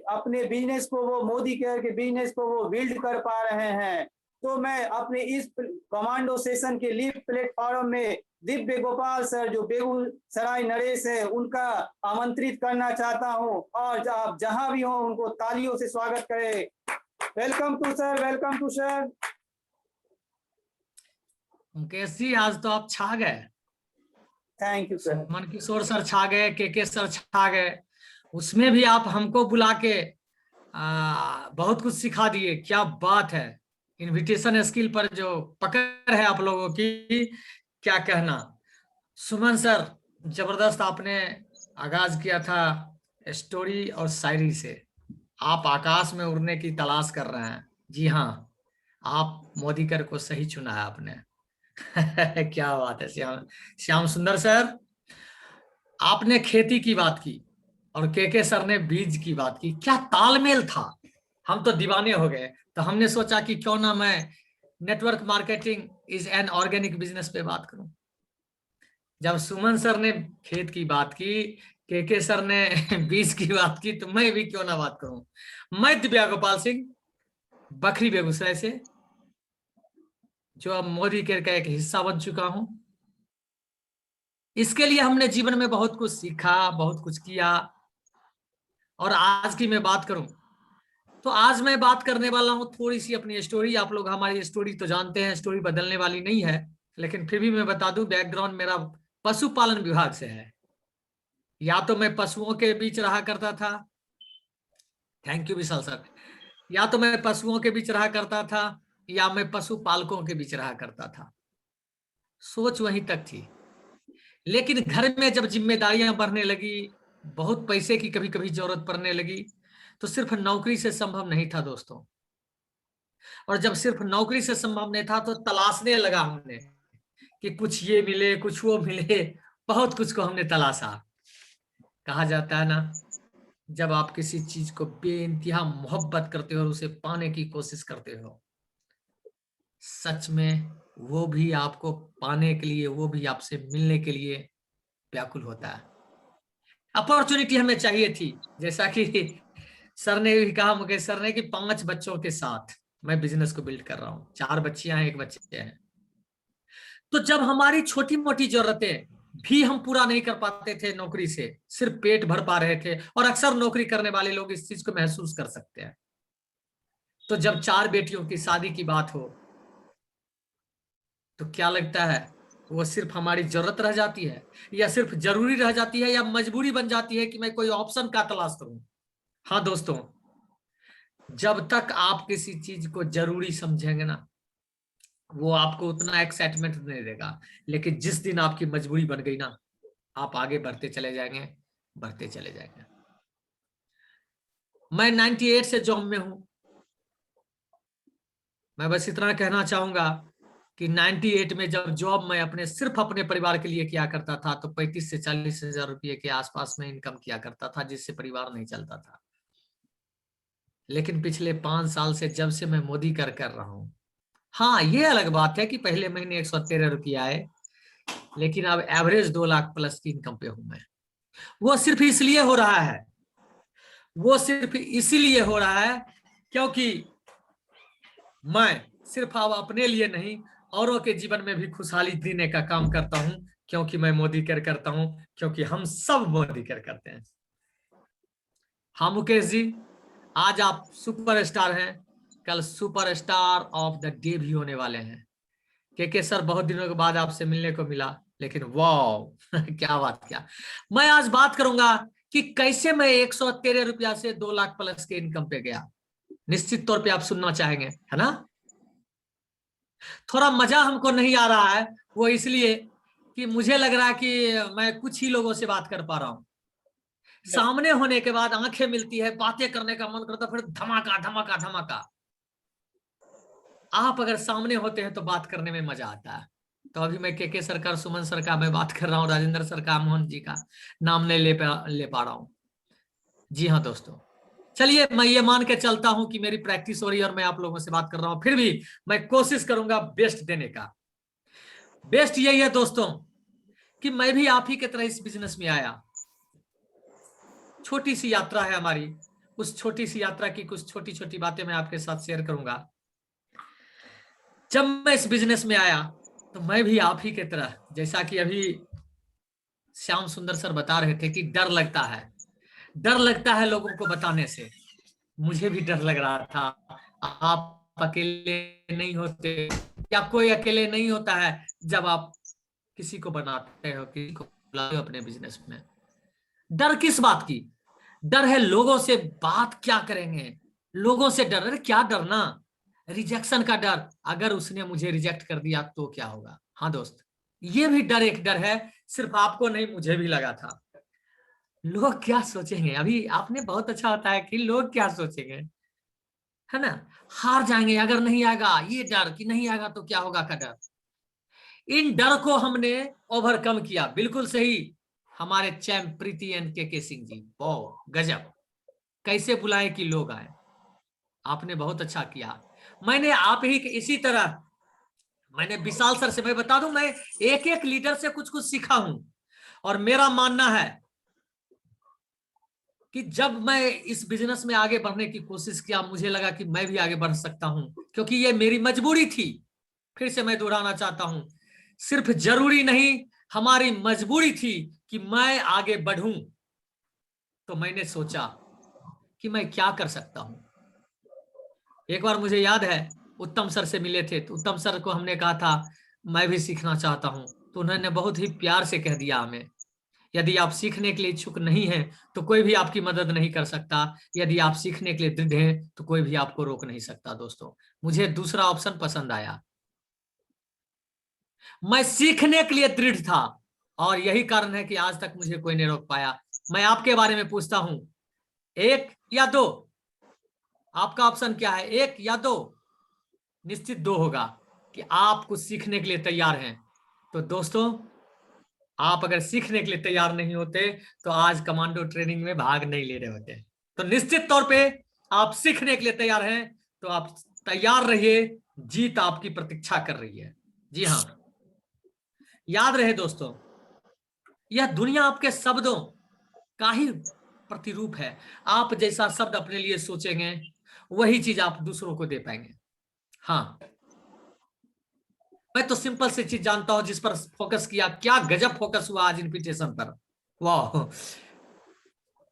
अपने बिजनेस को, वो मोदी केयर के बिजनेस को वो बिल्ड कर पा रहे हैं। तो मैं अपने इस कमांडो सेशन के लीड प्लेटफॉर्म में दिव्य गोपाल सर, जो बेगूसराय नरेश है, उनका आमंत्रित करना चाहता हूं और आप जहां भी हो उनको तालियों से स्वागत करें। Welcome to sir, welcome to sir. Mukesh ji, आज तो आप छा गए। Thank you sir. Man Kishore sir छा गए, के सर छा गए, उसमें भी आप हमको बुला के बहुत कुछ सिखा दिए। क्या बात है, इनविटेशन स्किल पर जो पकड़ है आप लोगों की, क्या कहना। सुमन सर, जबरदस्त आपने आगाज किया था स्टोरी और शायरी से। आप आकाश में उड़ने की तलाश कर रहे हैं। जी हाँ, आप मोदी कर को सही चुना है आपने। क्या बात है श्याम श्याम सुंदर सर, आपने खेती की बात की और के सर ने बीज की बात की। क्या तालमेल था, हम तो दीवाने हो गए। तो हमने सोचा कि क्यों ना मैं network marketing is an organic business पे बात करूं। जब सुमन सर ने खेत की बात की, के सर ने बीज की बात की, तो मैं भी क्यों ना बात करूं। मैं दिव्या गोपाल सिंह, बखरी बेगूसराय से, जो अब मोदी केयर का एक हिस्सा बन चुका हूं। इसके लिए हमने जीवन में बहुत कुछ सीखा, बहुत कुछ किया। और आज की मैं बात करूं तो आज मैं बात करने वाला हूं थोड़ी सी अपनी स्टोरी। आप लोग हमारी स्टोरी तो जानते हैं, स्टोरी बदलने वाली नहीं है, लेकिन फिर भी मैं बता दूं बैकग्राउंड मेरा पशुपालन विभाग से है। या तो मैं पशुओं के बीच रहा करता था, थैंक यू विशाल सर, या तो मैं पशुओं के बीच रहा करता था या मैं पशुपालकों के बीच रहा करता था। सोच वहीं तक थी, लेकिन घर में जब जिम्मेदारियां बढ़ने लगी, बहुत पैसे की कभी कभी जरूरत पड़ने लगी, तो सिर्फ नौकरी से संभव नहीं था दोस्तों। और जब सिर्फ नौकरी से संभव नहीं था तो तलाशने लगा हमने कि कुछ ये मिले कुछ वो मिले, बहुत कुछ को हमने तलाशा। कहा जाता है ना, जब आप किसी चीज को बेइंतहा मोहब्बत करते हो और उसे पाने की कोशिश करते हो, सच में वो भी आपको पाने के लिए, वो भी आपसे मिलने के लिए व्याकुल होता है। अपॉर्चुनिटी हमें चाहिए थी, जैसा कि सर ने भी कहा, मुकेश सर ने, कि 5 बच्चों के साथ मैं बिजनेस को बिल्ड कर रहा हूँ। 4 बच्चियां हैं, 1 बच्चे हैं। तो जब हमारी छोटी मोटी जरूरतें भी हम पूरा नहीं कर पाते थे नौकरी से, सिर्फ पेट भर पा रहे थे, और अक्सर नौकरी करने वाले लोग इस चीज को महसूस कर सकते हैं। तो जब 4 बेटियों की शादी की बात हो तो क्या लगता है, वो सिर्फ हमारी जरूरत रह जाती है, या सिर्फ जरूरी रह जाती है, या मजबूरी बन जाती है कि मैं कोई ऑप्शन का तलाश करूं? हाँ दोस्तों, जब तक आप किसी चीज को जरूरी समझेंगे ना, वो आपको उतना एक्साइटमेंट नहीं देगा, लेकिन जिस दिन आपकी मजबूरी बन गई ना, आप आगे बढ़ते चले जाएंगे, बढ़ते चले जाएंगे। मैं 98 से जॉब में हूं। मैं बस इतना कहना चाहूंगा कि 98 में जब जॉब मैं सिर्फ अपने परिवार के लिए किया करता था, तो 35 से 40 हजार रुपये के आसपास में इनकम किया करता था, जिससे परिवार नहीं चलता था। लेकिन पिछले 5 साल से जब से मैं मोदी कर रहा हूं, हाँ ये अलग बात है कि पहले महीने 113 रुपये आए, लेकिन अब एवरेज 2 लाख प्लस की इनकम पे हूं मैं। वो सिर्फ इसलिए हो रहा है, वो सिर्फ इसीलिए हो रहा है क्योंकि मैं सिर्फ अब अपने लिए नहीं, औरों के जीवन में भी खुशहाली देने का काम करता हूं, क्योंकि मैं मोदी केयर करता हूं, क्योंकि हम सब मोदी केयर करते हैं। हाँ मुकेश जी, आज आप सुपरस्टार हैं, कल सुपरस्टार ऑफ द डे भी होने वाले हैं। के सर, बहुत दिनों के बाद आपसे मिलने को मिला, लेकिन वाह क्या बात, क्या मैं आज बात करूंगा कि कैसे मैं 113 रुपया से 2 लाख प्लस के इनकम पे गया। निश्चित तौर पे आप सुनना चाहेंगे, है ना? थोड़ा मजा हमको नहीं आ रहा है, वो इसलिए कि मुझे लग रहा है कि मैं कुछ ही लोगों से बात कर पा रहा हूं। सामने होने के बाद आंखें मिलती है, बातें करने का मन करता, फिर धमाका धमाका धमाका। आप अगर सामने होते हैं तो बात करने में मजा आता है। तो अभी मैं के सरकार, सुमन सर का मैं बात कर रहा हूँ, राजेंद्र सर का, मोहन जी का नाम नहीं ले पा रहा हूँ। जी हाँ दोस्तों, चलिए मैं ये मान के चलता हूं कि मेरी प्रैक्टिस हो रही है और मैं आप लोगों से बात कर रहा हूं, फिर भी मैं कोशिश करूंगा बेस्ट देने का। बेस्ट यही है दोस्तों कि मैं भी आप ही की तरह इस बिजनेस में आया। छोटी सी यात्रा है हमारी, उस छोटी सी यात्रा की कुछ छोटी छोटी बातें मैं आपके साथ शेयर करूंगा। जब मैं इस बिजनेस में आया तो मैं भी आप ही की तरह, जैसा कि अभी श्याम सुंदर सर बता रहे थे कि डर लगता है, डर लगता है लोगों को बताने से। मुझे भी डर लग रहा था। आप अकेले नहीं होते, या कोई अकेले नहीं होता है जब आप किसी को बनाते हो, किसी को बुलाते हो अपने बिजनेस में। डर किस बात की? डर है लोगों से बात क्या करेंगे, लोगों से डर। अरे क्या डरना, रिजेक्शन का डर, अगर उसने मुझे रिजेक्ट कर दिया तो क्या होगा। हाँ दोस्त, ये भी डर एक डर है, सिर्फ आपको नहीं मुझे भी लगा था। लोग क्या सोचेंगे, अभी आपने बहुत अच्छा बताया कि लोग क्या सोचेंगे, है ना? हार जाएंगे अगर नहीं आएगा, ये डर कि नहीं आएगा तो क्या होगा का डर। इन डर को हमने ओवरकम किया, बिल्कुल सही। हमारे चैंप प्रीति एंड के सिंह जी, बहुत गजब, कैसे बुलाए कि लोग आए। आपने बहुत अच्छा किया। मैंने आप ही इसी तरह, मैंने विशाल सर से, मैं बता दूं, मैं एक एक लीडर से कुछ कुछ सीखा हूं, और मेरा मानना है कि जब मैं इस बिजनेस में आगे बढ़ने की कोशिश किया, मुझे लगा कि मैं भी आगे बढ़ सकता हूं, क्योंकि ये मेरी मजबूरी थी। फिर से मैं दोहराना चाहता हूं, सिर्फ जरूरी नहीं, हमारी मजबूरी थी कि मैं आगे बढ़ूं। तो मैंने सोचा कि मैं क्या कर सकता हूं। एक बार मुझे याद है, उत्तम सर से मिले थे, तो उत्तम सर को हमने कहा था मैं भी सीखना चाहता हूं। तो उन्होंने बहुत ही प्यार से कह दिया हमें, यदि आप सीखने के लिए इच्छुक नहीं हैं तो कोई भी आपकी मदद नहीं कर सकता। यदि आप सीखने के लिए दृढ़ हैं तो कोई भी आपको रोक नहीं सकता। दोस्तों, मुझे दूसरा ऑप्शन पसंद आया। मैं सीखने के लिए दृढ़ था और यही कारण है कि आज तक मुझे कोई नहीं रोक पाया। मैं आपके बारे में पूछता हूं, 1 या 2? आपका ऑप्शन क्या है, 1 या 2? निश्चित 2 होगा कि आप कुछ सीखने के लिए तैयार हैं। तो दोस्तों, आप अगर सीखने के लिए तैयार नहीं होते तो आज कमांडो ट्रेनिंग में भाग नहीं ले रहे होते। तो निश्चित तौर पे आप सीखने के लिए तैयार हैं, तो आप तैयार रहिए, जीत आपकी प्रतीक्षा कर रही है। जी हाँ, याद रहे दोस्तों, यह दुनिया आपके शब्दों का ही प्रतिरूप है। आप जैसा शब्द अपने लिए सोचेंगे वही चीज आप दूसरों को दे पाएंगे। हाँ, मैं तो सिंपल से चीज जानता हूं जिस पर फोकस किया, क्या गजब फोकस हुआ आज इन्विटेशन पर। वाह,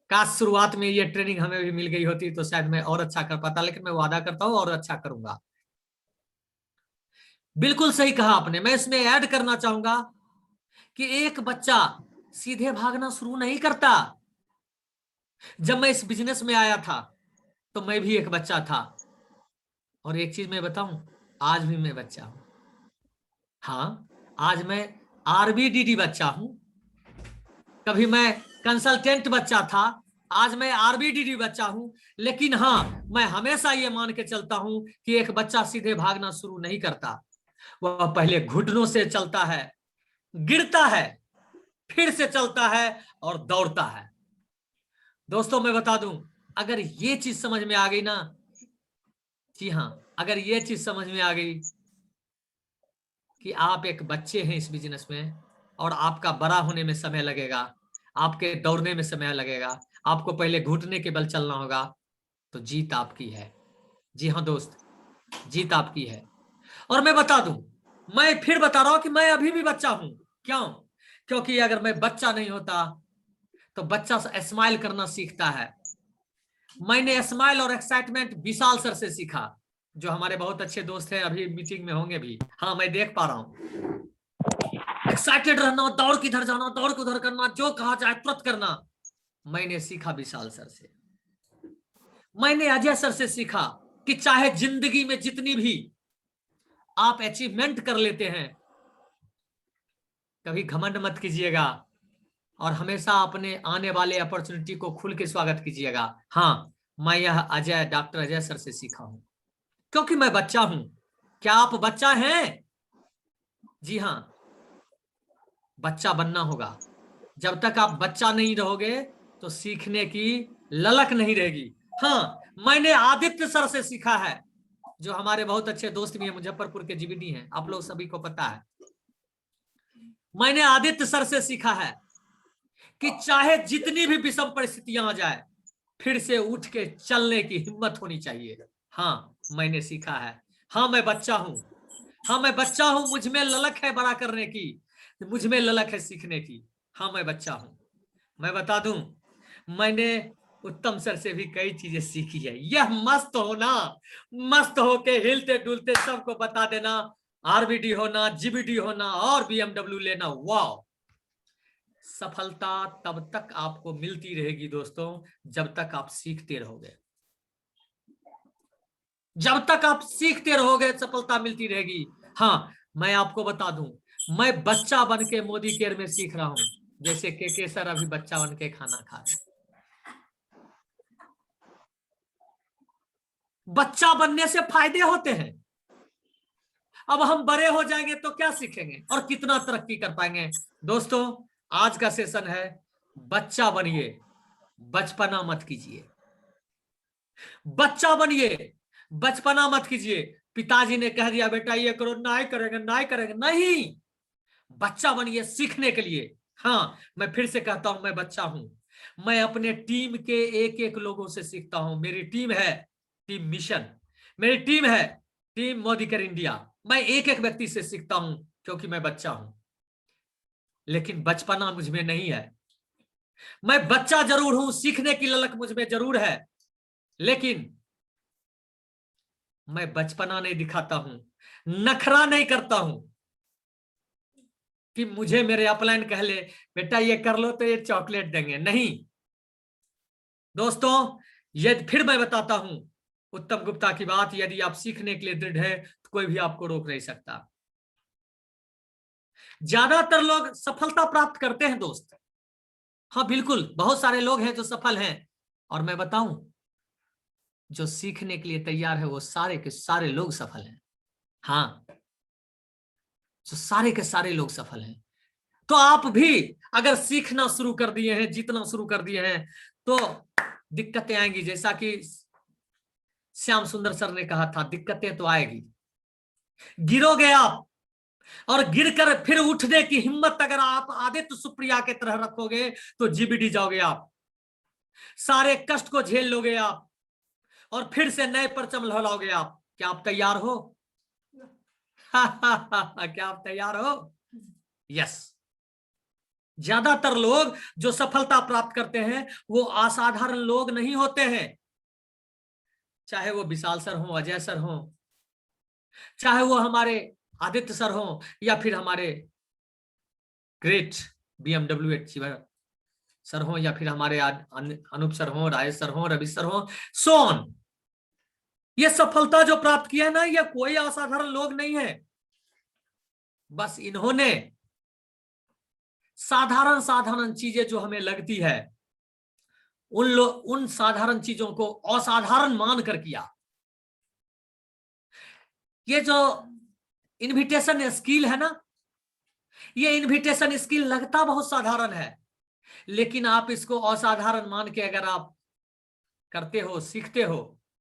काश शुरुआत में ये ट्रेनिंग हमें भी मिल गई होती तो शायद मैं और अच्छा कर पाता, लेकिन मैं वादा करता हूं और अच्छा करूंगा। बिल्कुल सही कहा आपने। मैं इसमें ऐड करना चाहूंगा कि एक बच्चा सीधे भागना शुरू नहीं करता। जब मैं इस बिजनेस में आया था तो मैं भी एक बच्चा था, और एक चीज मैं बताऊं, आज भी मैं बच्चा हूं। हाँ, आज मैं आरबीडीडी बच्चा हूं। कभी मैं कंसल्टेंट बच्चा था, आज मैं आरबीडीडी बच्चा हूं। लेकिन हाँ, मैं हमेशा ये मान के चलता हूं कि एक बच्चा सीधे भागना शुरू नहीं करता। वह पहले घुटनों से चलता है, गिरता है, फिर से चलता है और दौड़ता है। दोस्तों, मैं बता दूं, अगर ये चीज समझ में आ गई ना, जी हाँ, अगर ये चीज समझ में आ गई कि आप एक बच्चे हैं इस बिजनेस में और आपका बड़ा होने में समय लगेगा, आपके दौड़ने में समय लगेगा, आपको पहले घुटने के बल चलना होगा, तो जीत आपकी है। जी हाँ दोस्त, जीत आपकी है। और मैं बता दूं, मैं फिर बता रहा हूं कि मैं अभी भी बच्चा हूं। क्यों? क्योंकि अगर मैं बच्चा नहीं होता तो बच्चा स्माइल करना सीखता है। मैंने स्माइल और एक्साइटमेंट विशाल सर से सीखा, जो हमारे बहुत अच्छे दोस्त हैं, अभी मीटिंग में होंगे भी। हाँ, मैं देख पा रहा हूं। एक्साइटेड रहना, दौड़ किधर जाना, दौड़ को उधर करना, जो कहा जाए तुरंत करना, मैंने सीखा विशाल सर से। मैंने अजय सर से सीखा कि चाहे जिंदगी में जितनी भी आप अचीवमेंट कर लेते हैं, कभी घमंड मत कीजिएगा और हमेशा अपने आने वाले अपॉर्चुनिटी को खुल के स्वागत कीजिएगा। हाँ, मैं यह डॉक्टर अजय सर से सीखा हूं, क्योंकि मैं बच्चा हूं। क्या आप बच्चा हैं? जी हाँ, बच्चा बनना होगा। जब तक आप बच्चा नहीं रहोगे तो सीखने की ललक नहीं रहेगी। हाँ, मैंने आदित्य सर से सीखा है, जो हमारे बहुत अच्छे दोस्त भी हैं, मुजफ्फरपुर के जीबीडी हैं, आप लोग सभी को पता है। मैंने आदित्य सर से सीखा है कि चाहे जितनी भी विषम परिस्थितियां आ जाए, फिर से उठ के चलने की हिम्मत होनी चाहिए। हाँ, मैंने सीखा है। हाँ, मैं बच्चा हूं। हाँ, मैं बच्चा हूं, मुझ में ललक है बड़ा करने की, मुझ में ललक है सीखने की। हाँ, मैं बच्चा हूं। मैं बता दूं, मैंने उत्तम सर से भी कई चीजें सीखी है। यह मस्त होना, मस्त होके हिलते डुलते सबको बता देना, आरबीडी होना, जीबीडी होना और बीएमडब्ल्यू लेना। वाह, सफलता तब तक आपको मिलती रहेगी दोस्तों, जब तक आप सीखते रहोगे। जब तक आप सीखते रहोगे सफलता मिलती रहेगी। हाँ, मैं आपको बता दूं, मैं बच्चा बन के मोदी केयर में सीख रहा हूं, जैसे के सर अभी बच्चा बन के खाना खा रहे हैं। बच्चा बनने से फायदे होते हैं। अब हम बड़े हो जाएंगे तो क्या सीखेंगे और कितना तरक्की कर पाएंगे। दोस्तों, आज का सेशन है बच्चा बनिए, बचपना मत कीजिए। बच्चा बनिए, बचपना मत कीजिए। पिताजी ने कह दिया बेटा ये करो, नहीं करेंगे, नहीं करेंगे, नहीं। बच्चा बनिए सीखने के लिए। हाँ, मैं फिर से कहता हूं, मैं बच्चा हूं। मैं अपने टीम के एक एक लोगों से सीखता हूं। मेरी टीम है टीम मिशन, मेरी टीम है टीम मोदी केयर इंडिया। मैं एक एक व्यक्ति से सीखता हूं, क्योंकि मैं बच्चा हूं। लेकिन बचपना मुझ में नहीं है। मैं बच्चा जरूर हूं, सीखने की ललक मुझ में जरूर है, लेकिन मैं बचपना नहीं दिखाता हूं, नखरा नहीं करता हूं कि मुझे मेरे अपलाइन कह ले बेटा ये कर लो तो ये चॉकलेट देंगे। नहीं दोस्तों, ये फिर मैं बताता हूं उत्तम गुप्ता की बात, यदि आप सीखने के लिए दृढ़ है तो कोई भी आपको रोक नहीं सकता। ज्यादातर लोग सफलता प्राप्त करते हैं दोस्त, हाँ बिल्कुल, बहुत सारे लोग हैं जो सफल हैं, और मैं बताऊं जो सीखने के लिए तैयार है वो सारे के सारे लोग सफल हैं। हाँ, जो सारे के सारे लोग सफल हैं। तो आप भी अगर सीखना शुरू कर दिए हैं, जीतना शुरू कर दिए हैं, तो दिक्कतें आएंगी। जैसा कि श्याम सुंदर सर ने कहा था, दिक्कतें तो आएगी, गिरोगे आप, और गिरकर फिर उठने की हिम्मत अगर आप आदित्य सुप्रिया के तरह रखोगे तो जीबीडी जाओगे आप, सारे कष्ट को झेल लोगे आप, और फिर से नए परचम लहराओगे आप। क्या आप तैयार हो? क्या आप तैयार हो? यस। ज्यादातर लोग जो सफलता प्राप्त करते हैं वो असाधारण लोग नहीं होते हैं, चाहे वो विशाल सर हो, अजय सर हो, चाहे वो हमारे आदित्य सर हो, या फिर हमारे ग्रेट BMW सर हो, या फिर हमारे अनूप सर हो, राजेश सर हो, रवि सर हो, सोन। ये सफलता जो प्राप्त किया है ना, ये कोई असाधारण लोग नहीं है, बस इन्होंने साधारण साधारण चीजें जो हमें लगती है उन साधारण चीजों को असाधारण मानकर किया। ये जो इनविटेशन स्किल है ना, ये इनविटेशन स्किल लगता बहुत साधारण है, लेकिन आप इसको असाधारण मान के अगर आप करते हो, सीखते हो,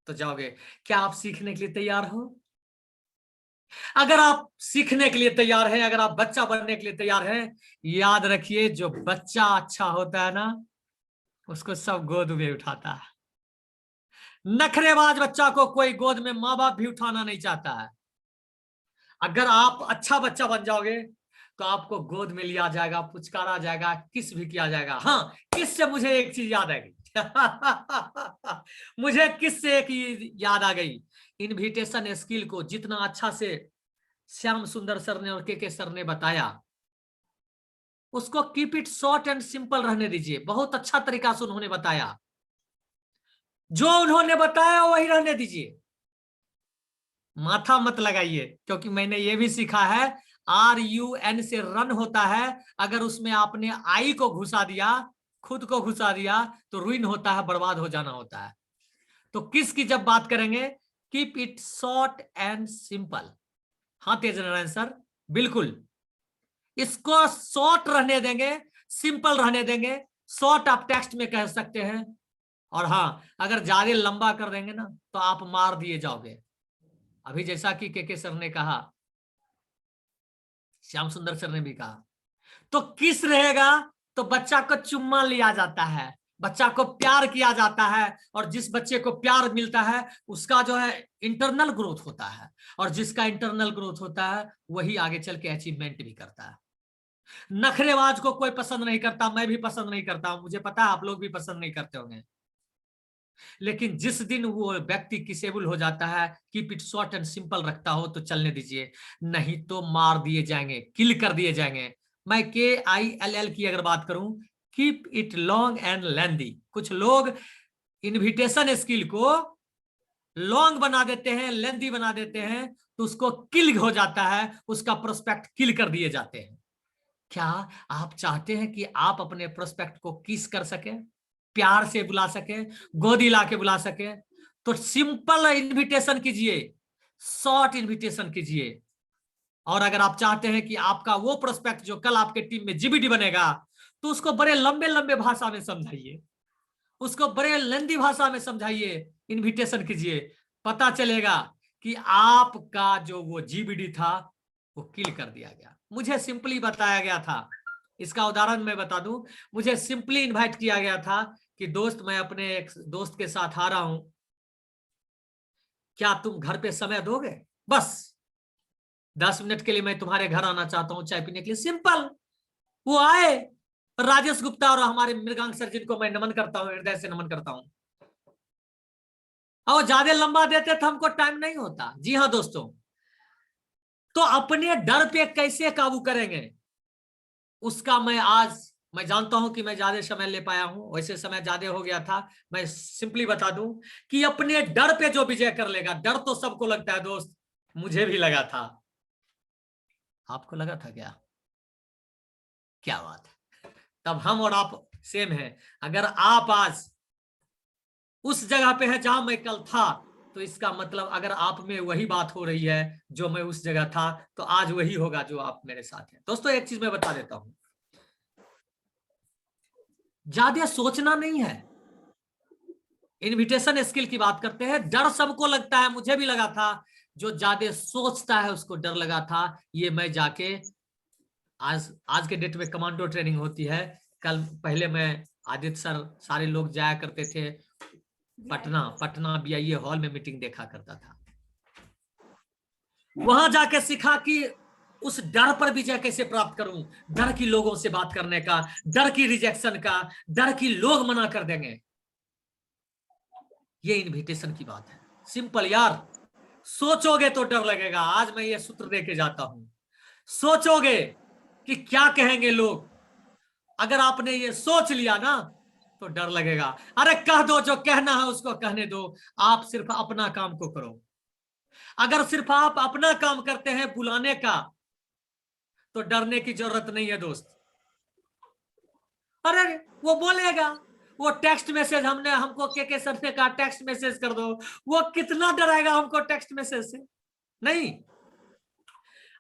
तो जाओगे। क्या आप सीखने के लिए तैयार हो? अगर आप सीखने के लिए तैयार हैं, अगर आप बच्चा बनने के लिए तैयार हैं, याद रखिए जो बच्चा अच्छा होता है ना उसको सब गोद में उठाता है। नखरेबाज बच्चा को कोई गोद में माँ बाप भी उठाना नहीं चाहता है। अगर आप अच्छा बच्चा बन जाओगे तो आपको गोद में लिया जाएगा, पुचकारा जाएगा, किस भी किया जाएगा। हाँ, किस से मुझे एक चीज याद आ गई मुझे किस से एक याद आ गई। इनविटेशन स्किल को जितना अच्छा से श्याम सुंदर सर ने और के सर ने बताया, उसको keep it short and simple रहने दीजिए। बहुत अच्छा तरीका से उन्होंने बताया, जो उन्होंने बताया वही रहने दीजिए, माथा मत लगाइए। क्योंकि मैंने ये भी सीखा है, RUN से रन होता है, अगर उसमें आपने आई को घुसा दिया, खुद को घुसा दिया, तो रुइन होता है, बर्बाद हो जाना होता है। तो किसकी जब बात करेंगे, keep it short and simple. हाँ तेज नारायण सर, बिल्कुल इसको शॉर्ट रहने देंगे, सिंपल रहने देंगे। शॉर्ट आप टेक्स्ट में कह सकते हैं, और हाँ अगर ज्यादा लंबा कर देंगे ना तो आप मार दिए जाओगे। अभी जैसा कि के सर ने कहा, श्याम सुंदर सर ने भी कहा, तो किस रहेगा तो बच्चा को चुम्मा लिया जाता है, बच्चा को प्यार किया जाता है, और जिस बच्चे को प्यार मिलता है उसका जो है इंटरनल ग्रोथ होता है, और जिसका इंटरनल ग्रोथ होता है वही आगे चल के अचीवमेंट भी करता है। नखरेबाज को कोई पसंद नहीं करता, मैं भी पसंद नहीं करता हूं, मुझे पता है आप लोग भी पसंद नहीं करते होंगे। लेकिन जिस दिन वो व्यक्ति किसेबल हो जाता है, keep it short and simple रखता हो, तो चलने दीजिए, नहीं तो मार दिए जाएंगे, किल कर दिए जाएंगे। मैं KILL की अगर बात करूं, कीप इट लॉन्ग एंड लेंदी। कुछ लोग इनविटेशन स्किल को लॉन्ग बना देते हैं, लेंदी बना देते हैं, तो उसको किल हो जाता है, उसका प्रोस्पेक्ट किल कर दिए जाते हैं। क्या आप चाहते हैं कि आप अपने प्रोस्पेक्ट को किस कर सके, प्यार से बुला सके, गोदी ला के बुला सके? तो सिंपल इनविटेशन कीजिए, शॉर्ट इनविटेशन कीजिए। और अगर आप चाहते हैं कि आपका वो प्रोस्पेक्ट जो कल आपके टीम में GBD बनेगा, तो उसको बड़े लंबे लंबे भाषा में समझाइए, उसको बड़े लेंदी भाषा में समझाइए, इनविटेशन कीजिए, पता चलेगा कि आपका जो वो GBD था वो किल कर दिया गया। मुझे सिंपली बताया गया था, इसका उदाहरण मैं बता दूं, मुझे सिंपली इनवाइट किया गया था कि दोस्त मैं अपने एक दोस्त के साथ आ रहा हूं, क्या तुम घर पे समय दोगे? बस 10 मिनट के लिए मैं तुम्हारे घर आना चाहता हूं चाय पीने के लिए। सिंपल, वो आए, राजेश गुप्ता और हमारे मृगांक सर, जिनको मैं नमन करता हूं, हृदय से नमन करता हूं। और ज्यादा लंबा देते तो हमको टाइम नहीं होता। जी हाँ दोस्तों, तो अपने डर पे कैसे काबू करेंगे उसका मैं जानता हूं कि मैं ज्यादा समय ले पाया हूं, वैसे समय ज्यादा हो गया था। मैं सिंपली बता दूं कि अपने डर पे जो विजय कर लेगा, डर तो सबको लगता है दोस्त, मुझे भी लगा था, आपको लगा था क्या? क्या बात है, तब हम और आप सेम है। अगर आप आज उस जगह पे है जहां मैं कल था, तो इसका मतलब अगर आप में वही बात हो रही है जो मैं उस जगह था, तो आज वही होगा जो आप मेरे साथ हैं। दोस्तों एक चीज मैं बता देता हूं, ज्यादा सोचना नहीं है। इनविटेशन स्किल की बात करते हैं, डर सबको लगता है, मुझे भी लगा था। जो ज्यादा सोचता है उसको डर लगा था। ये मैं जाके आज के डेट में कमांडो ट्रेनिंग होती है। कल पहले मैं आदित्य सर सारे लोग जाया करते थे पटना BIA हॉल में मीटिंग देखा करता था। वहां जाके सीखा कि उस डर पर विजय कैसे प्राप्त करूं, डर की लोगों से बात करने का, डर की रिजेक्शन का, डर की लोग मना कर देंगे। ये इनविटेशन की बात है, सिंपल यार। सोचोगे तो डर लगेगा। आज मैं ये सूत्र दे के जाता हूं, सोचोगे कि क्या कहेंगे लोग, अगर आपने ये सोच लिया ना तो डर लगेगा। अरे कह दो, जो कहना है उसको कहने दो, आप सिर्फ अपना काम को करो। अगर सिर्फ आप अपना काम करते हैं बुलाने का, तो डरने की जरूरत नहीं है दोस्त। अरे वो बोलेगा, वो टेक्स्ट मैसेज हमको के सर ने कहा टेक्स्ट मैसेज कर दो, वो कितना डराएगा हमको टेक्स्ट मैसेज से? नहीं,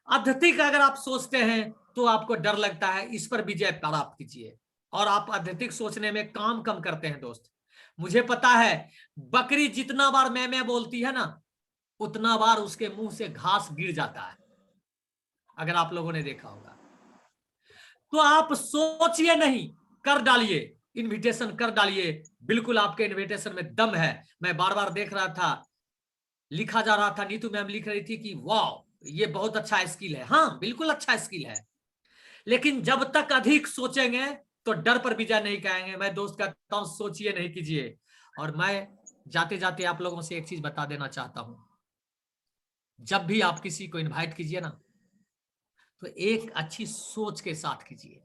अत्यधिक अगर आप सोचते हैं तो आपको डर लगता है, इस पर विजय प्राप्त कीजिए। और आप अत्यधिक सोचने में काम कम करते हैं दोस्त। मुझे पता है, बकरी जितना बार मैं बोलती है ना, उतना बार उसके मुंह से घास गिर जाता है, अगर आप लोगों ने देखा होगा। तो आप सोचिए नहीं, कर डालिए, इनविटेशन कर डालिए। बिल्कुल आपके इनविटेशन में दम है। मैं बार बार देख रहा था, लिखा जा रहा था, नीतू मैम लिख रही थी कि वाह ये बहुत अच्छा स्किल है। हाँ बिल्कुल अच्छा स्किल है, लेकिन जब तक अधिक सोचेंगे तो डर पर विजय नहीं कहेंगे। मैं दोस्त कहता हूं, सोचिए नहीं कीजिए। और मैं जाते जाते आप लोगों से एक चीज बता देना चाहता हूं, जब भी आप किसी को इनवाइट कीजिए ना, तो एक अच्छी सोच के साथ कीजिए।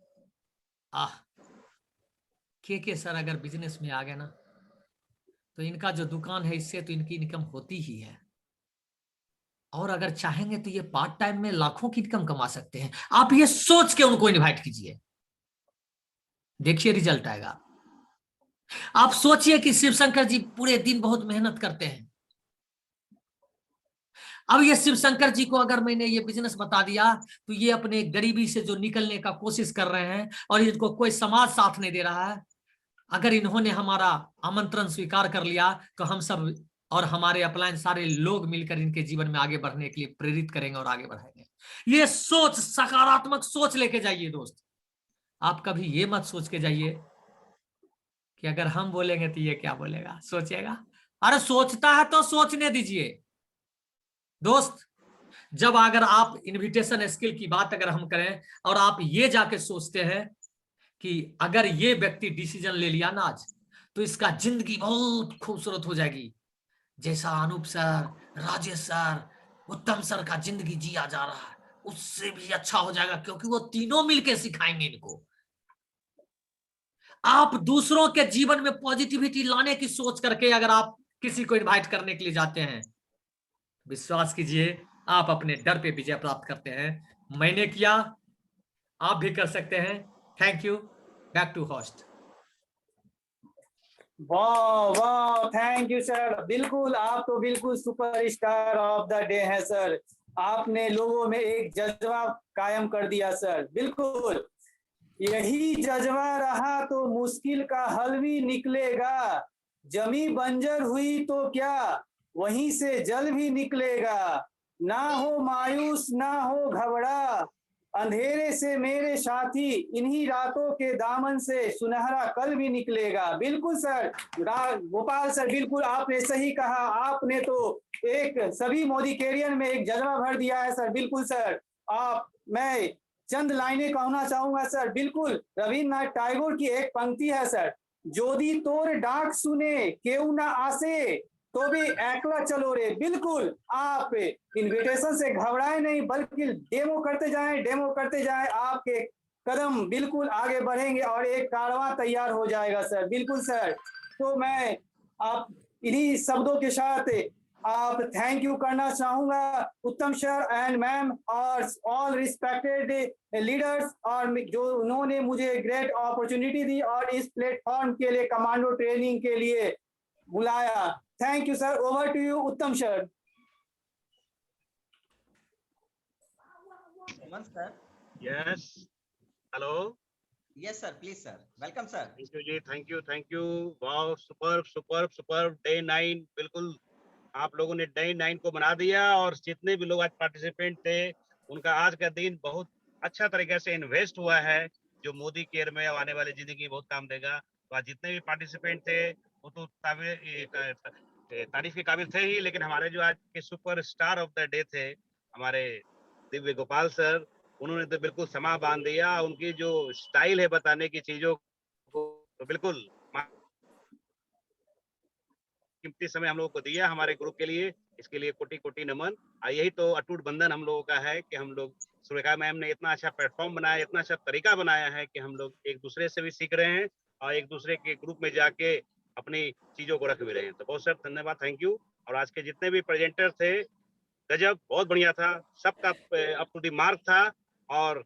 के सर अगर बिजनेस में आ गए ना, तो इनका जो दुकान है इससे तो इनकी इनकम होती ही है, और अगर चाहेंगे तो ये पार्ट टाइम में लाखों की इनकम कमा सकते हैं। आप ये सोच के उनको इनवाइट कीजिए, देखिए रिजल्ट आएगा। आप सोचिए कि शिव शंकर जी पूरे दिन बहुत मेहनत करते हैं। अब ये शिव शंकर जी को अगर मैंने ये बिजनेस बता दिया, तो ये अपने गरीबी से जो निकलने का कोशिश कर रहे हैं और इनको कोई समाज साथ नहीं दे रहा है, अगर इन्होंने हमारा आमंत्रण स्वीकार कर लिया, तो हम सब और हमारे अपलाइन सारे लोग मिलकर इनके जीवन में आगे बढ़ने के लिए प्रेरित करेंगे और आगे बढ़ाएंगे। ये सोच, सकारात्मक सोच लेके जाइए दोस्त। आप कभी ये मत सोच के जाइए कि अगर हम बोलेंगे तो ये क्या बोलेगा, सोचेगा। अरे सोचता है तो सोचने दीजिए दोस्त। जब अगर आप इनविटेशन स्किल की बात अगर हम करें और आप ये जाके सोचते हैं कि अगर ये व्यक्ति डिसीजन ले लिया ना आज, तो इसका जिंदगी बहुत खूबसूरत हो जाएगी। जैसा अनूप सर, राजेश सर, उत्तम सर का जिंदगी जिया जा रहा है, उससे भी अच्छा हो जाएगा, क्योंकि वो तीनों मिलके सिखाएंगे इनको। आप दूसरों के जीवन में पॉजिटिविटी लाने की सोच करके अगर आप किसी को इनवाइट करने के लिए जाते हैं, विश्वास कीजिए आप अपने डर पे विजय प्राप्त करते हैं। मैंने किया, आप भी कर सकते हैं। Thank you. Back to host. वाह वाह, थैंक यू सर। बिल्कुल, आप तो बिल्कुल सुपरस्टार ऑफ द डे हैं सर। आपने लोगों में एक जज्बा कायम कर दिया सर। बिल्कुल यही जज्बा रहा तो मुश्किल का हल भी निकलेगा। जमी बंजर हुई तो क्या, वहीं से जल भी निकलेगा। ना हो मायूस ना हो घबरा, अंधेरे से मेरे साथी, इन्हीं रातों के दामन से सुनहरा कल भी निकलेगा। बिल्कुल सर, गोपाल सर बिल्कुल आपने सही कहा। आपने तो एक सभी मोदी कैरियर में एक जज्बा भर दिया है सर। बिल्कुल सर, मैं चंद लाइनें कहना चाहूंगा सर। बिल्कुल रविन्द्रनाथ टैगोर की एक पंक्ति है सर, जोदी तोर डाक सुने केऊ ना आसे तो भी एकला चलो रे। बिल्कुल आप इनविटेशन से घबराए नहीं, बल्कि डेमो करते जाएं, आपके कदम बिल्कुल आगे बढ़ेंगे और एक कारवां तैयार हो जाएगा सर। बिल्कुल सर, तो मैं आप इन्हीं शब्दों के साथ आप थैंक यू करना चाहूंगा उत्तम सर एंड मैम और ऑल रिस्पेक्टेड लीडर्स, और जो उन्होंने मुझे ग्रेट अपॉर्चुनिटी दी और इस प्लेटफॉर्म के लिए, कमांडो ट्रेनिंग के लिए बुलाया। Thank you sir. Over to you Uttam sir. Suman sir. Yes. Hello. Yes sir, please sir. Welcome sir. Thank you जी, thank you. Wow, super day 9, बिल्कुल आप लोगों ने डे 9 को बना दिया, और जितने भी लोग आज पार्टिसिपेंट थे उनका आज का दिन बहुत अच्छा तरीके से इन्वेस्ट हुआ है, जो मोदी केयर में आने वाली जिंदगी बहुत काम देगा। तो आज जितने भी पार्टिसिपेंट थे वो तो तारीफ के काबिल थे ही, लेकिन हमारे जो आज के super star of the day थे हमारे दिव्य गोपाल सर, उन्होंने तो बिल्कुल समा बांध दिया। उनकी जो स्टाइल है बताने की चीजों को, तो बिल्कुल कीमती समय हम लोगों को दिया हमारे ग्रुप के लिए, इसके लिए कोटि कोटि नमन। यही तो अटूट बंधन हम लोगों का है कि हम लोग, सुरेखा मैम ने इतना अच्छा प्लेटफॉर्म बनाया, इतना अच्छा तरीका बनाया है कि हम लोग एक दूसरे से भी सीख रहे हैं और एक दूसरे के ग्रुप में जाके अपनी चीजों को रख भी रहे हैं। तो बहुत बहुत धन्यवाद, थैंक यू। और आज के जितने भी प्रेजेंटर थे, गजब, बहुत बढ़िया था, सबका अप टू द मार्क था, और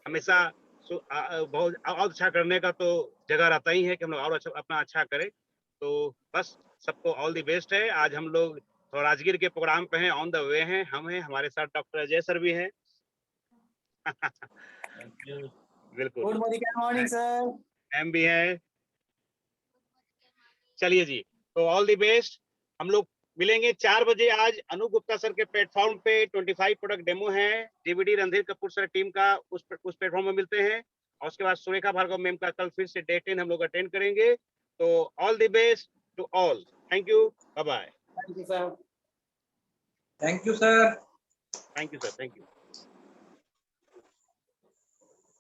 हमेशा बहुत और अच्छा करने का तो जगह रहता ही है कि हम लोग और अच्छा अपना अच्छा करें। तो बस सबको ऑल द बेस्ट है। आज हम लोग तो राजगीर के प्रोग्राम पे हैं, ऑन द वे हैं, हम हैं, हमारे साथ डॉक्टर अजय सर भी हैं। बिल्कुल, गुड मॉर्निंग सर। मैम भी हैं। चलिए जी, तो ऑल द बेस्ट। हम लोग मिलेंगे 4 बजे आज अनूप गुप्ता सर के प्लेटफॉर्म पे। 25 प्रोडक्ट डेमो है DVD Randhir Kapoor sir team का, उस प्लेटफॉर्म में मिलते हैं। और उसके बाद सुरेखा भार्गव मैम का कल फिर से डे 10 हम लोग अटेंड करेंगे। तो all the best to all, thank you, bye bye. Thank you sir. Thank you sir. Thank you sir, thank you.